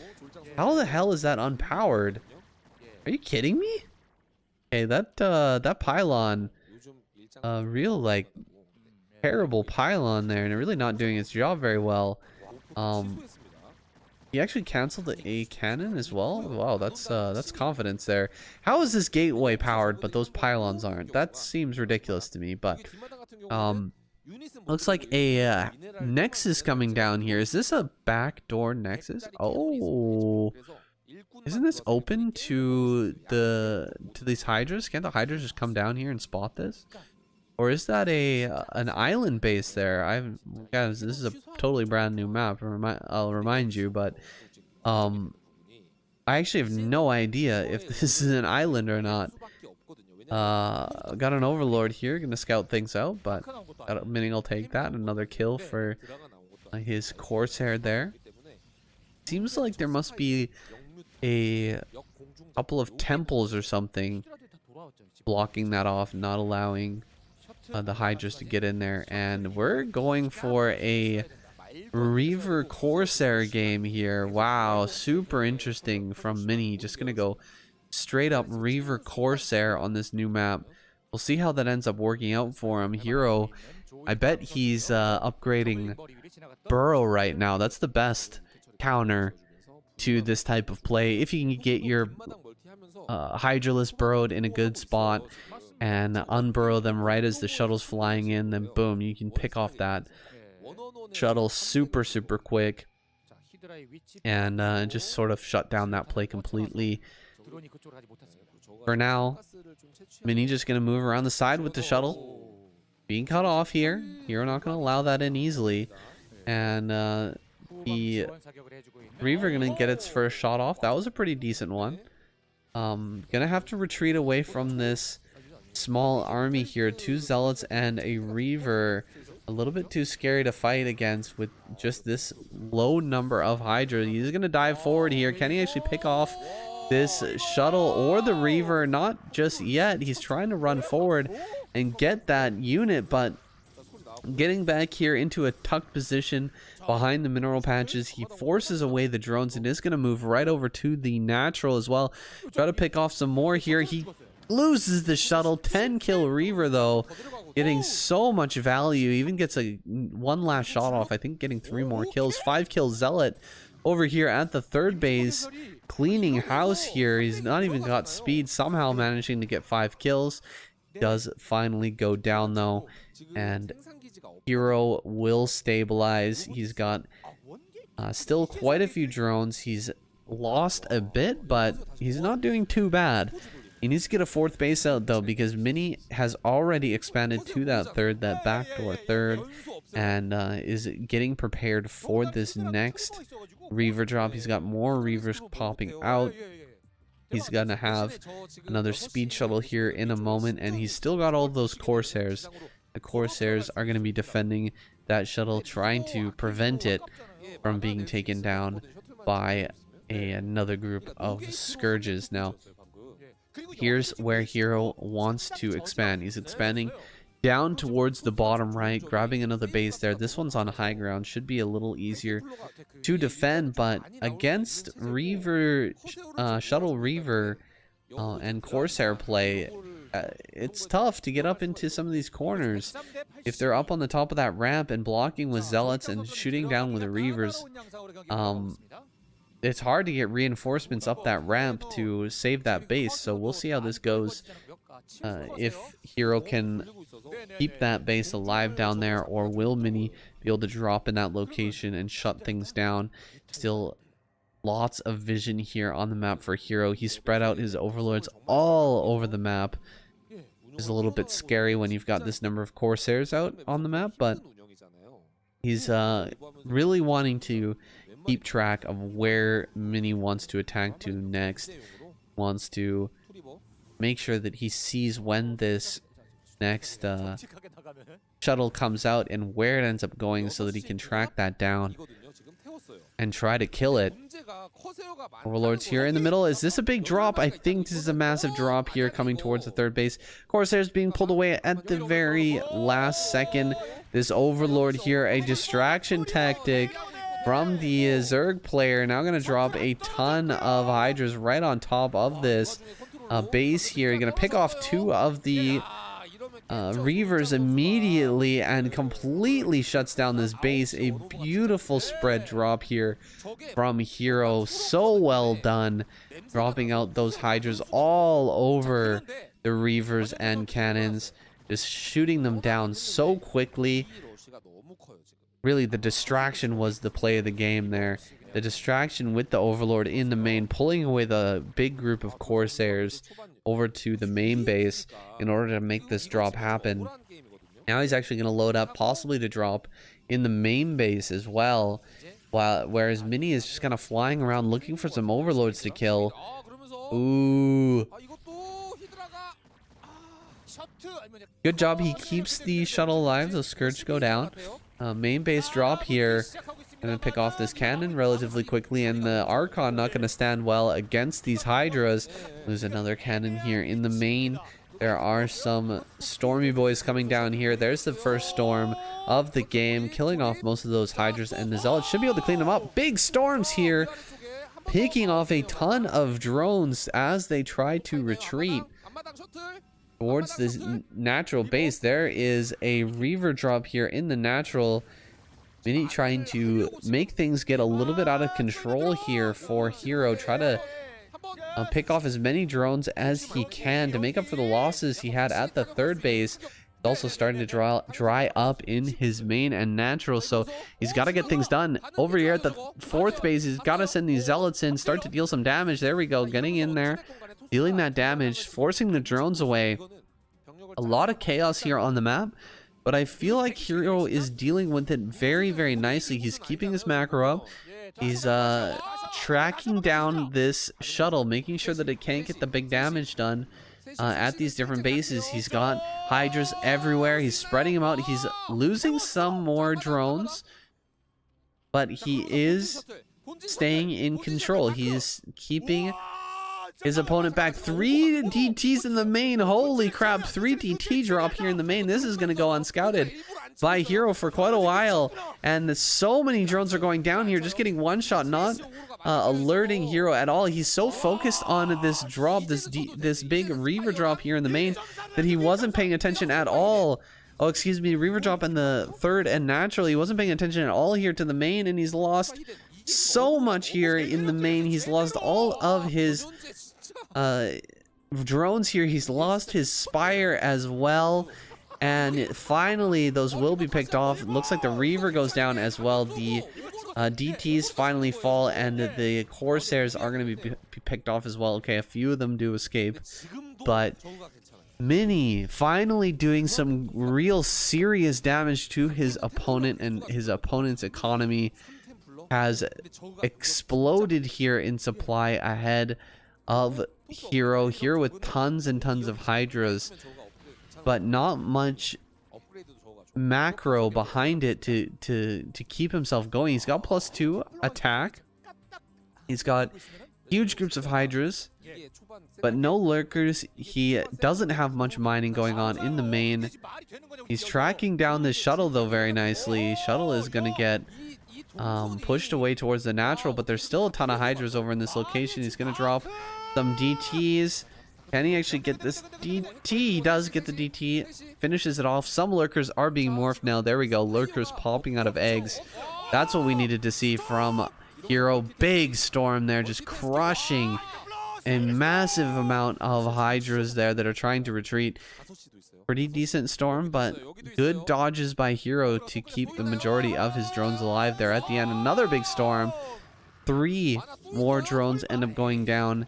How the hell is that unpowered? Are you kidding me? Okay, that pylon, real, like, terrible pylon there, and really not doing its job very well. He actually canceled a cannon as well. Wow, that's confidence there. How is this gateway powered but those pylons aren't? That seems ridiculous to me. But looks like a nexus coming down here. Is this a backdoor nexus? Oh, isn't this open to these Hydras? Can't the Hydras just come down here and spot this? Or is that an island base there? Guys, this is a totally brand new map. I'll remind you, but I actually have no idea if this is an island or not. Got an Overlord here, gonna scout things out, but Mini will take that. Another kill for his Corsair there. Seems like there must be a couple of temples or something blocking that off, not allowing the Hydras to get in there. And we're going for a Reaver Corsair game here. Wow, super interesting from Mini. Just gonna go straight up Reaver Corsair on this new map. We'll see how that ends up working out for him. Hero, I bet he's upgrading Burrow right now. That's the best counter to this type of play. If you can get your Hydralisk burrowed in a good spot and unburrow them right as the shuttle's flying in, then boom, you can pick off that shuttle super quick and just sort of shut down that play completely. For now, Mini just gonna move around the side with the shuttle being cut off here. You're not gonna allow that in easily, and the Reaver gonna get its first shot off. That was a pretty decent one. Gonna have to retreat away from this small army here. 2 Zealots and a Reaver. A little bit too scary to fight against with just this low number of Hydra. He's gonna dive forward here. Can he actually pick off this shuttle or the Reaver? Not just yet. He's trying to run forward and get that unit, but getting back here into a tucked position behind the mineral patches, he forces away the drones and is going to move right over to the natural as well. Try to pick off some more here. He loses the shuttle. 10 kill Reaver though, getting so much value. Even gets a one last shot off. I think getting 3 more kills. 5 kill Zealot over here at the third base, cleaning house here. He's not even got speed, somehow managing to get 5 kills. Does finally go down though, and Hero will stabilize. He's got still quite a few drones. He's lost a bit, but he's not doing too bad. He needs to get a 4th base out though, because Mini has already expanded to that backdoor third, and is getting prepared for this next Reaver drop. He's got more Reavers popping out. He's gonna have another speed shuttle here in a moment, and he's still got all those Corsairs. The Corsairs are gonna be defending that shuttle, trying to prevent it from being taken down by another group of Scourges. Now, here's where Hero wants to expand. He's expanding down towards the bottom right, grabbing another base there. This one's on high ground, should be a little easier to defend, but against Reaver, Shuttle Reaver and Corsair play, it's tough to get up into some of these corners. If they're up on the top of that ramp and blocking with Zealots and shooting down with the Reavers, it's hard to get reinforcements up that ramp to save that base. So we'll see how this goes. If Hero can keep that base alive down there, or will Mini be able to drop in that location and shut things down. Still lots of vision here on the map for Hero. He spread out his overlords all over the map. It's a little bit scary when you've got this number of Corsairs out on the map, but he's really wanting to keep track of where Mini wants to attack to next. Wants to make sure that he sees when this next shuttle comes out and where it ends up going, so that he can track that down and try to kill it. Overlords here in the middle. Is this a big drop? I think this is a massive drop here coming towards the third base. Corsairs being pulled away at the very last second. This Overlord here, a distraction tactic from the Zerg player. Now going to drop a ton of Hydras right on top of this base here. You're going to pick off 2 of the Reavers immediately and completely shuts down this base. A beautiful spread drop here from Hero. So well done, dropping out those Hydras all over the Reavers and cannons, just shooting them down so quickly. Really, the distraction was the play of the game there. The distraction with the Overlord in the main, pulling away the big group of Corsairs over to the main base in order to make this drop happen. Now he's actually going to load up, possibly to drop in the main base as well, whereas Mini is just kind of flying around looking for some Overlords to kill. Ooh. Good job, he keeps the shuttle alive. The Scourge go down. Main base drop here. Gonna pick off this cannon relatively quickly, and the Archon not gonna stand well against these Hydras. Lose another cannon here in the main. There are some Stormy boys coming down here. There's the first storm of the game, killing off most of those Hydras, and the Zealots should be able to clean them up. Big storms here, picking off a ton of drones as they try to retreat towards this natural base. There is a Reaver drop here in the natural. Mini trying to make things get a little bit out of control here for Hero. Try to pick off as many drones as he can to make up for the losses he had at the third base. It's also starting to dry up in his main and natural, so he's got to get things done. Over here at the fourth base, he's got to send these Zealots in, start to deal some damage. There we go, getting in there, dealing that damage, forcing the drones away. A lot of chaos here on the map, but I feel like Hero is dealing with it very, very nicely. He's keeping his macro up. He's tracking down this shuttle, making sure that it can't get the big damage done at these different bases. He's got Hydras everywhere. He's spreading them out. He's losing some more drones, but he is staying in control. He is keeping his opponent back. 3 DTs in the main. Holy crap, 3 DT drop here in the main. This is going to go unscouted by Hero for quite a while, and so many drones are going down here, just getting one shot, not alerting Hero at all. He's so focused on this drop, this big Reaver drop here in the main, that he wasn't paying attention at all. Oh, excuse me, Reaver drop in the third and natural. He wasn't paying attention at all here to the main, and he's lost so much here in the main. He's lost all of his drones here. He's lost his Spire as well. And finally, those will be picked off. It looks like the Reaver goes down as well. The DTs finally fall, and the Corsairs are going to be picked off as well. Okay, a few of them do escape, but Mini finally doing some real serious damage to his opponent, and his opponent's economy has exploded here in supply ahead of Hero with tons and tons of Hydras, but not much macro behind it to keep himself going. He's got +2 attack. He's got huge groups of Hydras, but no lurkers. He doesn't have much mining going on in the main. He's tracking down this shuttle though very nicely. Shuttle is gonna get pushed away towards the natural, but there's still a ton of Hydras over in this location. He's gonna drop some DTs. Can he actually get this DT? He does get the DT. Finishes it off. Some lurkers are being morphed now. There we go. Lurkers popping out of eggs. That's what we needed to see from Hero. Big storm there, just crushing a massive amount of Hydras there that are trying to retreat. Pretty decent storm, but good dodges by Hero to keep the majority of his drones alive there at the end. Another big storm. 3 more drones end up going down,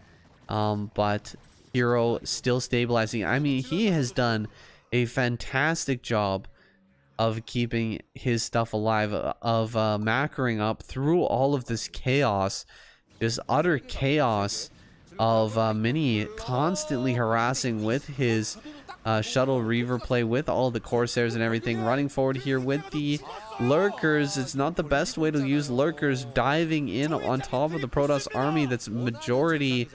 but Hero still stabilizing. I mean, he has done a fantastic job of keeping his stuff alive, of macroing up through all of this chaos, this utter chaos of Mini constantly harassing with his shuttle Reaver play, with all the Corsairs and everything, running forward here with the lurkers. It's not the best way to use lurkers, diving in on top of the Protoss army that's majority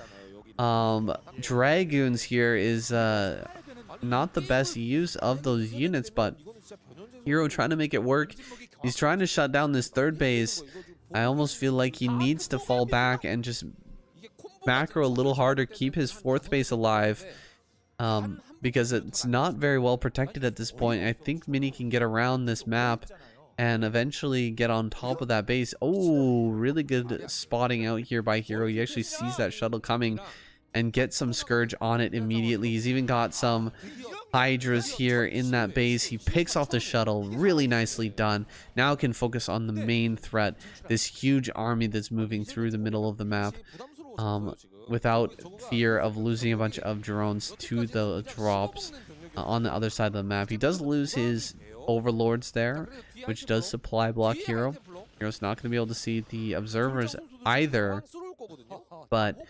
Dragoons here is not the best use of those units, but Hero trying to make it work. He's trying to shut down this third base. I almost feel like he needs to fall back and just macro a little harder, keep his fourth base alive, because it's not very well protected at this point. I think Mini can get around this map and eventually get on top of that base. Oh, really good spotting out here by Hero. He actually sees that shuttle coming and gets some Scourge on it immediately. He's even got some Hydras here in that base. He picks off the shuttle. Really nicely done. Now can focus on the main threat, this huge army that's moving through the middle of the map, without fear of losing a bunch of drones to the drops on the other side of the map. He does lose his Overlords there, which does supply block Hero. Hero's not going to be able to see the observers either, but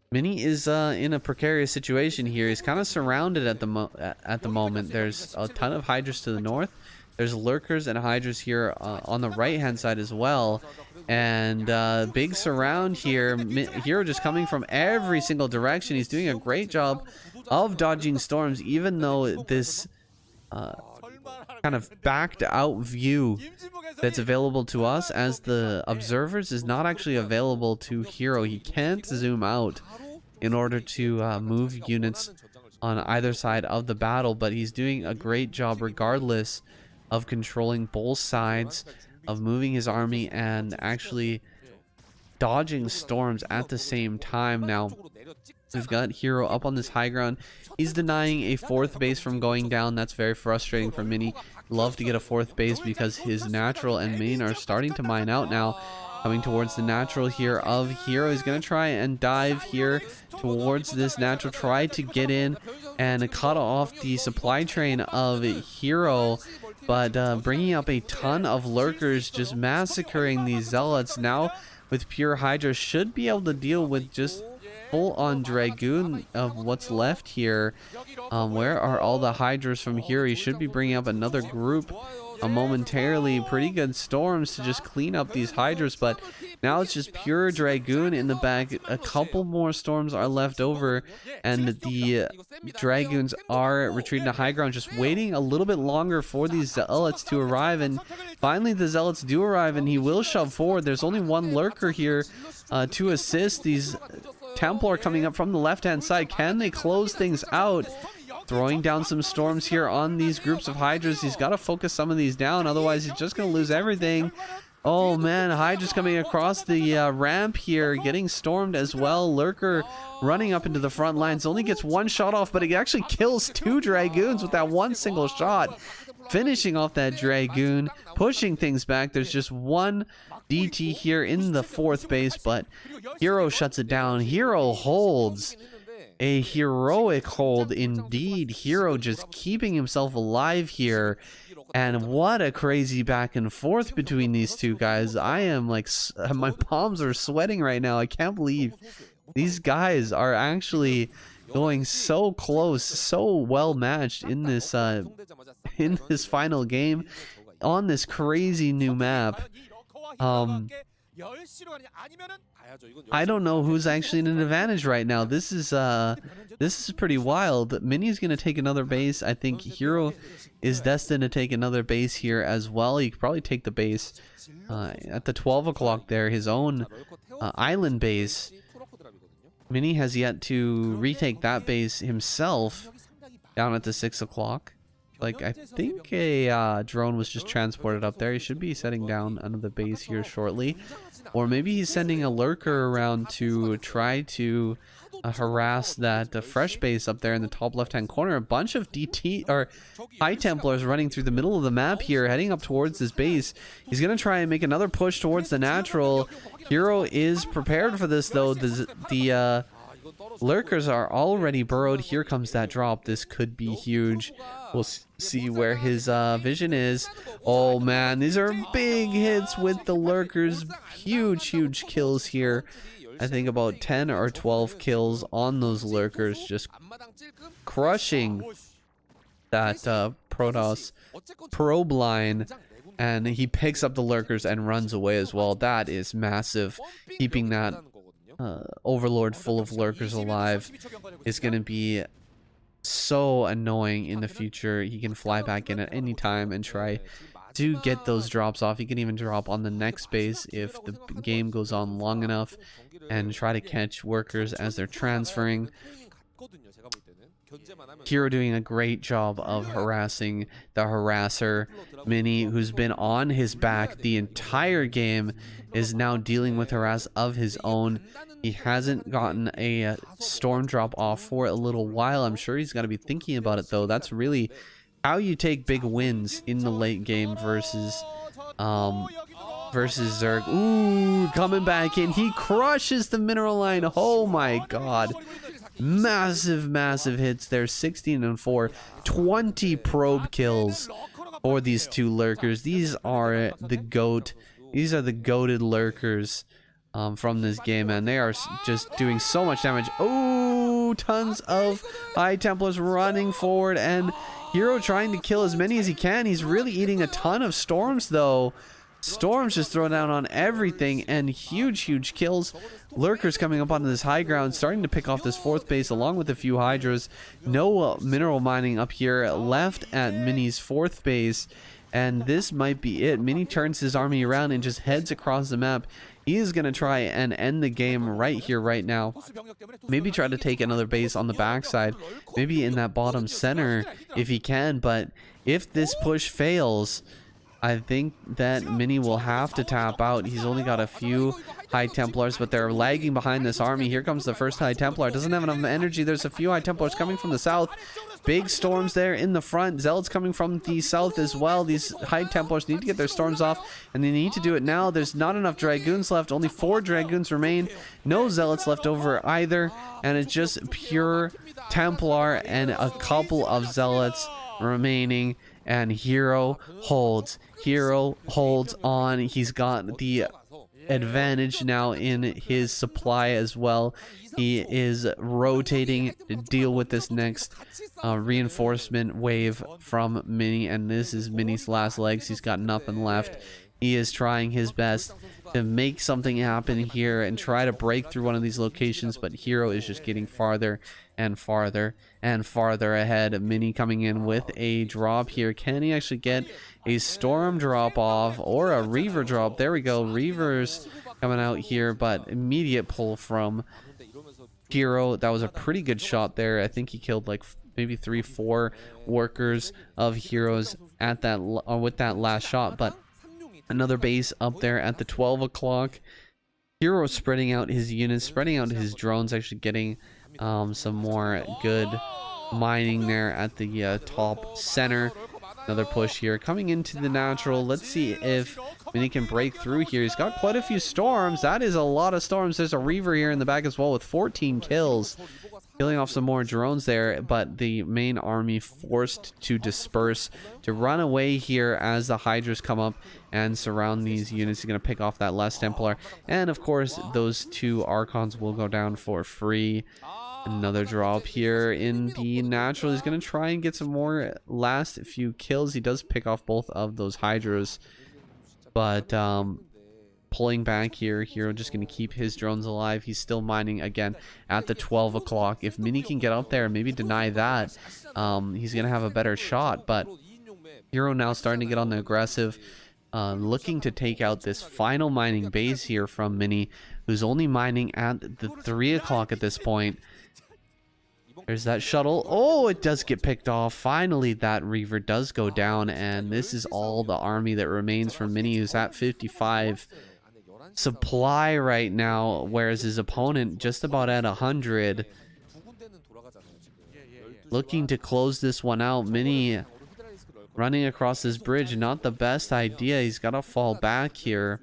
Mini is in a precarious situation here. He's kind of surrounded at the moment. There's a ton of Hydras to the north. There's lurkers and Hydras here on the right hand side as well, and big surround here. Hero just coming from every single direction. He's doing a great job of dodging storms, even though this kind of backed out view that's available to us as the observers is not actually available to Hero. He can't zoom out in order to move units on either side of the battle, but he's doing a great job regardless of controlling both sides, of moving his army and actually dodging storms at the same time. Now we've got Hero up on this high ground. He's denying a fourth base from going down. That's very frustrating for Mini. Love to get a fourth base because his natural and main are starting to mine out now. Coming towards the natural here of Hero. He's going to try and dive here towards this natural. Try to get in and cut off the supply train of Hero. But bringing up a ton of lurkers, just massacring these zealots. Now with pure Hydra, should be able to deal with just full-on Dragoon of what's left here. Where are all the Hydras from Hero? He should be bringing up another group momentarily pretty good storms to just clean up these hydras, but now it's just pure dragoon in the back. A couple more storms are left over, and the dragoons are retreating to high ground, just waiting a little bit longer for these zealots to arrive. And finally the zealots do arrive, and he will shove forward. There's only one lurker here to assist. These Templar coming up from the left hand side. Can they close things out? Throwing down some storms here on these groups of hydras. He's got to focus some of these down, otherwise he's just going to lose everything. Oh man, Hydra's coming across the ramp here, getting stormed as well. Lurker running up into the front lines, only gets one shot off, but it actually kills two dragoons with that one single shot. Finishing off that dragoon, pushing things back. There's just one DT here in the fourth base, but Hero shuts it down. Hero holds. A heroic hold indeed. Hero just keeping himself alive here. And what a crazy back and forth between these two guys. I am like, my palms are sweating right now. I can't believe these guys are actually going so close, so well matched in this final game on this crazy new map. I don't know who's actually in an advantage right now. This is pretty wild. Mini's gonna take another base. I think Hero is destined to take another base here as well. He could probably take the base at the 12 o'clock there, his own island base. Mini has yet to retake that base himself down at the 6 o'clock. Like, I think a drone was just transported up there. He should be setting down another base here shortly. Or maybe he's sending a lurker around to try to harass that fresh base up there in the top left-hand corner. A bunch of DT or High Templars running through the middle of the map here, heading up towards this base. He's going to try and make another push towards the natural. Hero is prepared for this, though. The lurkers are already burrowed. Here comes that drop. This could be huge. We'll see where his vision is. Oh man, these are big hits with the lurkers. Huge kills here. I think about 10 or 12 kills on those lurkers, just crushing that Protoss probe line. And he picks up the lurkers and runs away as well. That is massive. Keeping that Overlord full of lurkers alive is going to be so annoying in the future. He can fly back in at any time and try to get those drops off. He can even drop on the next base if the game goes on long enough and try to catch workers as they're transferring. Hero doing a great job of harassing the harasser. Mini, who's been on his back the entire game, is now dealing with harass of his own. He hasn't gotten a storm drop off for a little while. I'm sure he's got to be thinking about it, though. That's really how you take big wins in the late game versus Zerg. Ooh, coming back in. He crushes the mineral line. Oh my god. Massive hits there. 16 and 4. 20 probe kills for these two lurkers. These are the GOAT. These are the goated lurkers from this game, and they are just doing so much damage. Oh, tons of High Templars running forward, and Hero trying to kill as many as he can. He's really eating a ton of storms, though. Storms just thrown down on everything, and huge kills. Lurkers coming up onto this high ground, starting to pick off this fourth base along with a few hydras. No mineral mining up here left at Mini's fourth base, and this might be it. Mini turns his army around and just heads across the map. He is going to try and end the game right here, right now. Maybe try to take another base on the backside. Maybe in that bottom center if he can. But if this push fails, I think that Mini will have to tap out. He's only got a few High Templars, but they're lagging behind this army. Here comes the first High Templar. Doesn't have enough energy. There's a few High Templars coming from the south. Big storms there in the front. Zealots coming from the south as well. These High Templars need to get their storms off, and they need to do it now. There's not enough Dragoons left. Only 4 Dragoons remain. No Zealots left over either, and it's just pure Templar and a couple of Zealots remaining. And Hero holds. Hero holds on. He's got the advantage now in his supply as well. He is rotating to deal with this next reinforcement wave from Mini, and this is Mini's last legs. He's got nothing left. He is trying his best to make something happen here and try to break through one of these locations, but Hero is just getting farther and farther and farther ahead. Mini coming in with a drop here. Can he actually get a Storm drop off or a Reaver drop? There we go. Reavers coming out here, but immediate pull from Hero. That was a pretty good shot there. I think he killed like maybe 3-4 workers of Heroes at that with that last shot. But another base up there at the 12 o'clock. Hero spreading out his units, spreading out his drones, actually getting some more good mining there at the top center. Another push here coming into the natural. Let's see if Mini can break through here. He's got quite a few storms. That is a lot of storms. There's a Reaver here in the back as well with 14 kills. Killing off some more drones there, but the main army forced to disperse, to run away here as the Hydras come up and surround these units. He's going to pick off that last Templar. And of course, those 2 Archons will go down for free. Another drop here in the natural. He's going to try and get some more last few kills. He does pick off both of those Hydras, but pulling back here. Hero just going to keep his drones alive. He's still mining again at the 12 o'clock. If Mini can get up there and maybe deny that, he's going to have a better shot. But Hero now starting to get on the aggressive, looking to take out this final mining base here from Mini, who's only mining at the 3 o'clock at this point. There's that shuttle. Oh, it does get picked off. Finally, that Reaver does go down, and this is all the army that remains from Mini, who's at 55 supply right now, whereas his opponent just about at 100. Looking to close this one out. Mini running across this bridge, not the best idea. He's got to fall back here.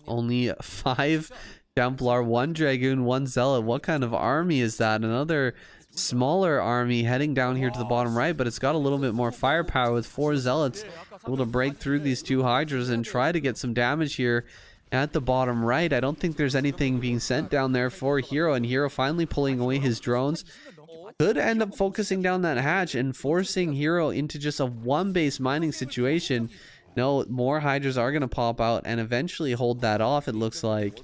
Only 5 Templar, 1 Dragoon, 1 Zealot. What kind of army is that? Another smaller army heading down here to the bottom right, but it's got a little bit more firepower with 4 Zealots able to break through these 2 Hydras and try to get some damage here at the bottom right. I don't think there's anything being sent down there for Hero, and Hero finally pulling away his drones. Could end up focusing down that hatch and forcing Hero into just a 1-base mining situation. No, more Hydras are going to pop out and eventually hold that off, it looks like.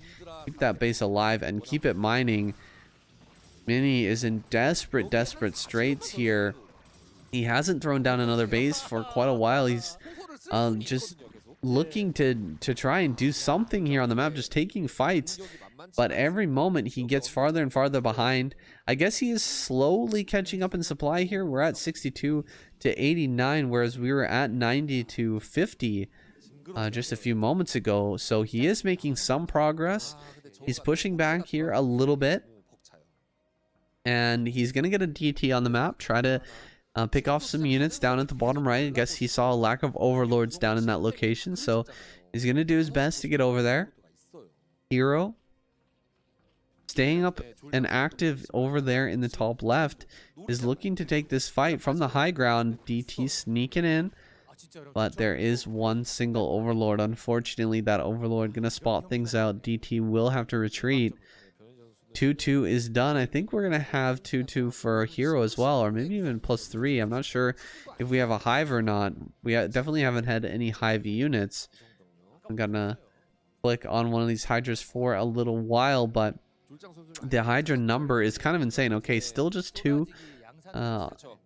Keep that base alive and keep it mining. Mini is in desperate straits here. He hasn't thrown down another base for quite a while. He's just looking to try and do something here on the map, just taking fights. But every moment he gets farther and farther behind. I guess he is slowly catching up in supply here. We're at 62 to 89, whereas we were at 90 to 50 just a few moments ago. So he is making some progress. He's pushing back here a little bit. And he's going to get a DT on the map, try to pick off some units down at the bottom right. I guess he saw a lack of overlords down in that location, so he's going to do his best to get over there. Hero staying up and active over there in the top left is looking to take this fight from the high ground. DT sneaking in, but there is 1 single overlord. Unfortunately, that overlord going to spot things out. DT will have to retreat. 2-2 is done. I think we're going to have 2-2 for Hero as well, or maybe even +3. I'm not sure if we have a Hive or not. We definitely haven't had any Hive units. I'm going to click on one of these Hydras for a little while, but the Hydra number is kind of insane. Okay, still just 2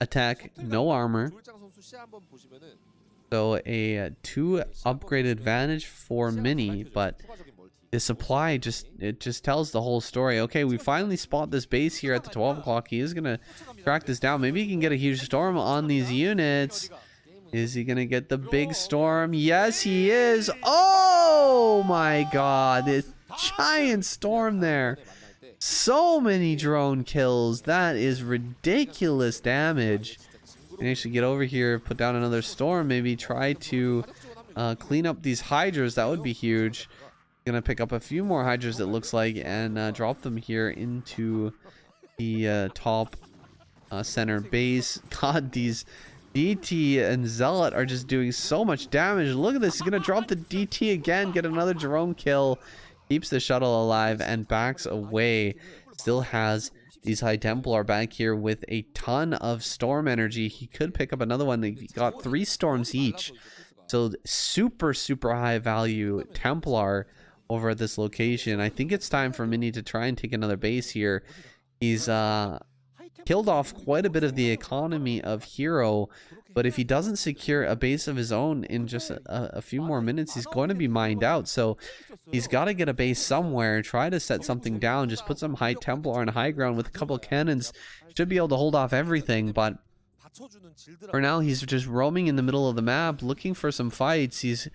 attack, no armor. So a 2 upgrade advantage for Mini, but the supply just tells the whole story. Okay, we finally spot this base here at the 12 o'clock. He is gonna track this down. Maybe he can get a huge storm on these units. Is he gonna get the big storm? Yes, he is. Oh my god, this giant storm there. So many drone kills. That is ridiculous damage. And actually get over here, put down another storm, maybe try to clean up these Hydras. That would be huge. Gonna pick up a few more Hydras, it looks like, and drop them here into the top center base. God, these DT and Zealot are just doing so much damage. Look at this. He's going to drop the DT again, get another drone kill, keeps the shuttle alive, and backs away. Still has these High Templar back here with a ton of storm energy. He could pick up another one. He got 3 storms each. So super high value Templar over at this location. I think it's time for Mini to try and take another base here. He's killed off quite a bit of the economy of Hero, but if he doesn't secure a base of his own in just a few more minutes, he's going to be mined out. So he's got to get a base somewhere, try to set something down, just put some High Templar on high ground with a couple of cannons. Should be able to hold off everything, but for now he's just roaming in the middle of the map looking for some fights. He's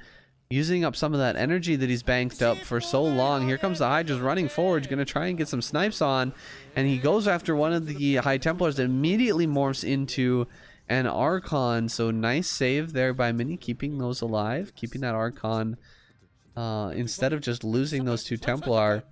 using up some of that energy that he's banked up for so long. Here comes the Hydra's running forward, gonna try and get some snipes on, and he goes after one of the High Templars that immediately morphs into an Archon. So nice save there by Mini, keeping those alive, keeping that Archon instead of just losing those 2 Templar.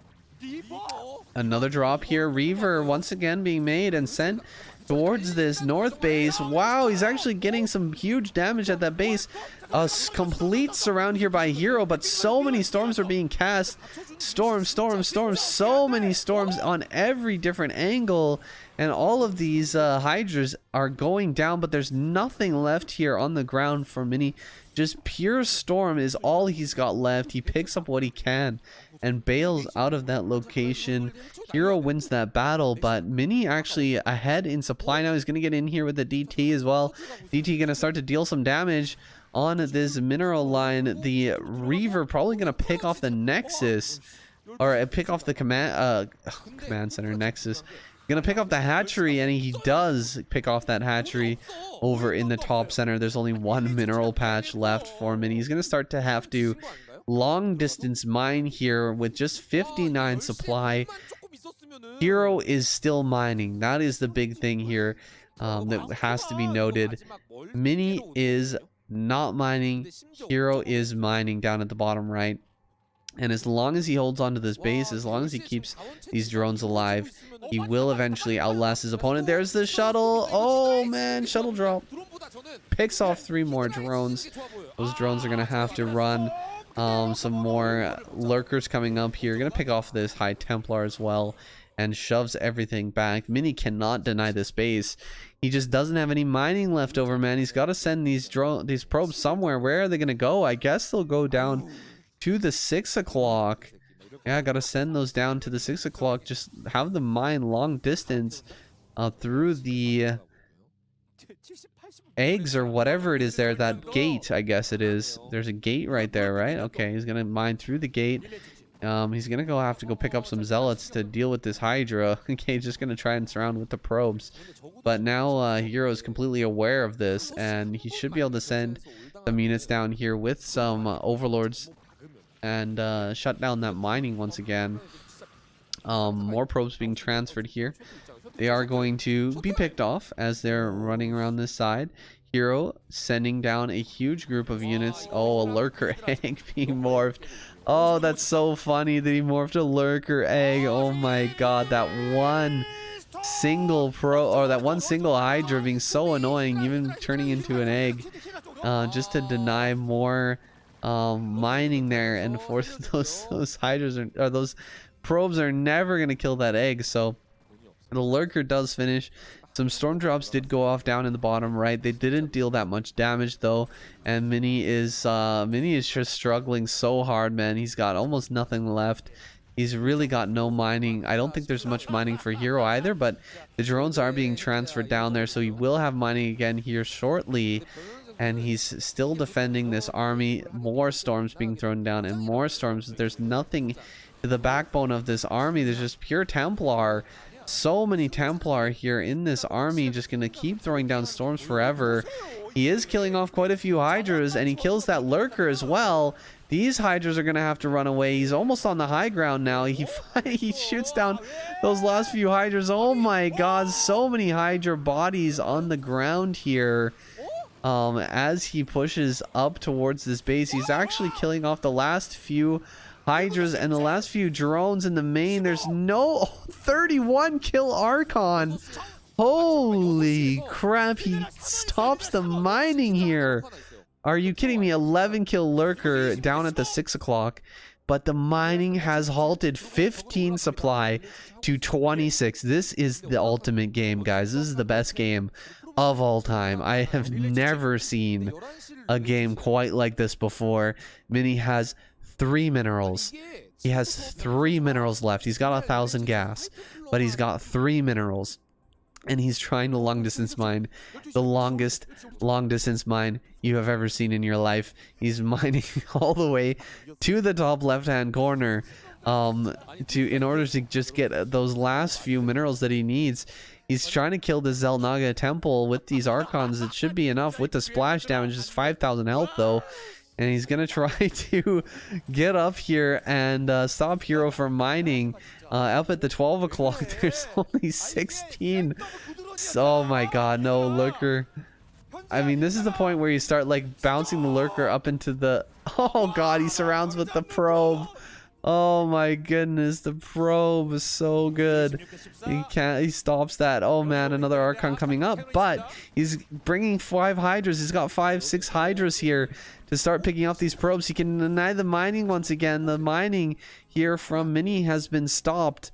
Another drop here. Reaver once again being made and sent towards this north base. Wow, he's actually getting some huge damage at that base. A complete surround here by Hero, but so many storms are being cast. Storms, so many storms on every different angle, and all of these Hydras are going down, but there's nothing left here on the ground for Mini. Just pure storm is all he's got left. He picks up what he can and bails out of that location. Hero wins that battle, but Mini actually ahead in supply now. He's going to get in here with the DT as well. DT going to start to deal some damage on this mineral line. The Reaver probably going to pick off the Nexus, or pick off the command center Nexus. Gonna pick off the hatchery, and he does pick off that hatchery over in the top center. There's only 1 mineral patch left for Mini. He's gonna start to have to long distance mine here with just 59 supply. Hero is still mining. That is the big thing here that has to be noted. Mini is not mining. Hero is mining down at the bottom right. And as long as he holds on to this base, as long as he keeps these drones alive, he will eventually outlast his opponent. There's the shuttle. Oh man, shuttle drop. Picks off 3 more drones. Those drones are going to have to run. Some more lurkers coming up here. Going to pick off this High Templar as well, and shoves everything back. Mini cannot deny this base. He just doesn't have any mining left over, man. He's got to send these probes somewhere. Where are they going to go? I guess they'll go down to the 6 o'clock. Yeah, I gotta send those down to the 6 o'clock. Just have them mine long distance through the eggs or whatever it is there. That gate, I guess it is. There's a gate right there, right? Okay, he's gonna mine through the gate. He's gonna have to go pick up some zealots to deal with this Hydra. Okay, just gonna try and surround with the probes. But now Hero is completely aware of this, and he should be able to send some units down here with some overlords and shut down that mining once again. More probes being transferred here. They are going to be picked off as they're running around this side. Hero sending down a huge group of units. Oh, a lurker egg being morphed. Oh, that's so funny that he morphed a lurker egg. Oh my god, that one single Hydra being so annoying, even turning into an egg just to deny more mining there, and force those Hydras or those probes are never gonna kill that egg. So the lurker does finish. Some storm drops did go off down in the bottom right. They didn't deal that much damage though, and Mini is just struggling so hard, man. He's got almost nothing left. He's really got no mining. I don't think there's much mining for Hero either, but the drones are being transferred down there, so he will have mining again here shortly. And he's still defending this army. More storms being thrown down, and more storms. There's nothing to the backbone of this army. There's just pure Templar. So many Templar here in this army, just gonna keep throwing down storms forever. He is killing off quite a few Hydras, and he kills that lurker as well. These Hydras are gonna have to run away. He's almost on the high ground now. He shoots down those last few Hydras. Oh my god, so many Hydra bodies on the ground here. As he pushes up towards this base, he's actually killing off the last few Hydras and the last few drones in the main. There's no 31 kill Archon. Holy crap, he stops the mining here. Are you kidding me? 11 kill lurker down at the 6 o'clock. But the mining has halted 15 supply to 26. This is the ultimate game, guys. This is the best game of all time. I have never seen a game quite like this before. Mini has 3 minerals. He has 3 minerals left. He's got 1,000 gas, but he's got 3 minerals. And he's trying to long distance mine, the longest long distance mine you have ever seen in your life. He's mining all the way to the top left hand corner in order to just get those last few minerals that he needs. He's trying to kill the Zelnaga temple with these archons. It should be enough with the splash damage. Just 5,000 health though. And he's gonna try to get up here and stop Hero from mining. Up at the 12 o'clock, there's only 16. Oh my god, no, lurker. I mean, this is the point where you start like bouncing the lurker up into the... Oh god, he surrounds with the probe. Oh my goodness, the probe is so good. He stops that. Oh man, another Archon coming up, but he's bringing 5 Hydras. He's got 5-6 Hydras here to start picking off these probes. He can deny the mining once again. The mining here from Mini has been stopped.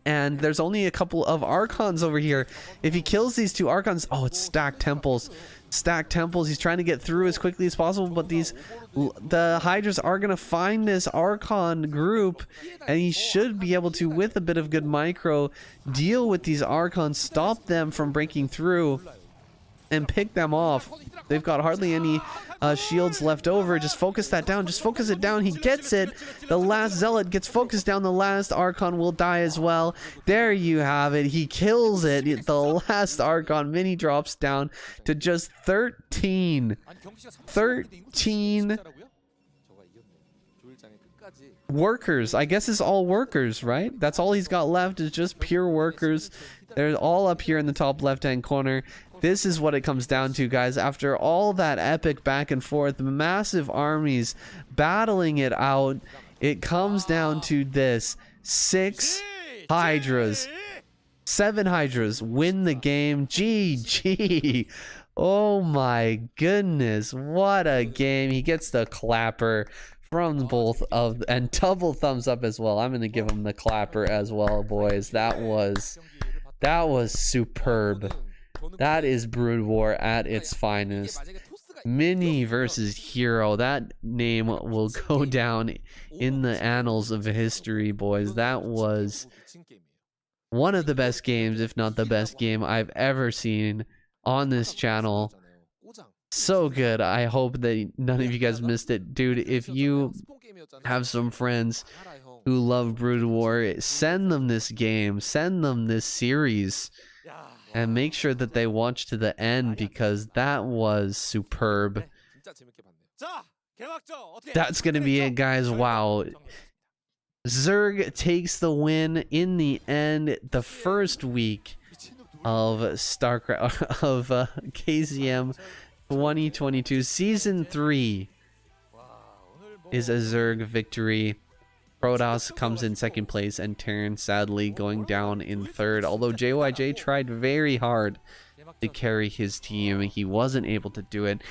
And there's only a couple of Archons over here. If he kills these 2 Archons... Oh, it's stacked temples. Stacked temples. He's trying to get through as quickly as possible, but the Hydras are going to find this Archon group, and he should be able to, with a bit of good micro, deal with these Archons, stop them from breaking through, and pick them off. They've got hardly any shields left over. Just focus that down. Just focus it down. He gets it. The last Zealot gets focused down. The last Archon will die as well. There you have it. He kills it. The last Archon. Mini drops down to just 13. 13 workers. I guess it's all workers, right? That's all he's got left is just pure workers. They're all up here in the top left-hand corner. This is what it comes down to, guys. After all that epic back and forth, massive armies battling it out, it comes down to this. 6 Hydras. 7 Hydras win the game. GG. Oh my goodness. What a game. He gets the clapper from both of... And double thumbs up as well. I'm going to give him the clapper as well, boys. That was superb. That is Broodwar at its finest. Mini versus Hero. That name will go down in the annals of history, boys. That was one of the best games, if not the best game I've ever seen on this channel. So good. I hope that none of you guys missed it. Dude, if you have some friends who love Broodwar, send them this game. Send them this series. And make sure that they watch to the end, because that was superb. That's going to be it, guys. Wow. Zerg takes the win in the end. The first week of Starcraft, of KCM 2022. Season 3 is a Zerg victory. Protoss comes in second place, and Terran sadly going down in third. Although JYJ tried very hard to carry his team, he wasn't able to do it.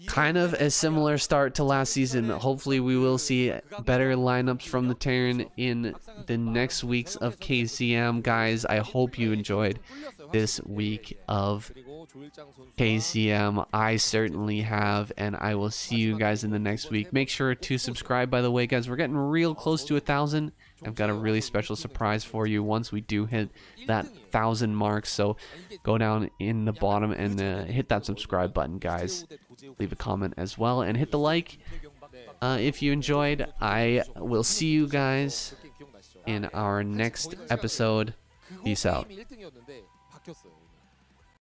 Kind of a similar start to last season. Hopefully we will see better lineups from the Terran in the next weeks of KCM. Guys, I hope you enjoyed this week of KCM. I certainly have, and I will see you guys in the next week. Make sure to subscribe, by the way, guys. We're getting real close to 1,000. I've got a really special surprise for you once we do hit that 1,000 mark. So go down in the bottom and hit that subscribe button, guys. Leave a comment as well, and hit the like if you enjoyed. I will see you guys in our next episode. Peace out.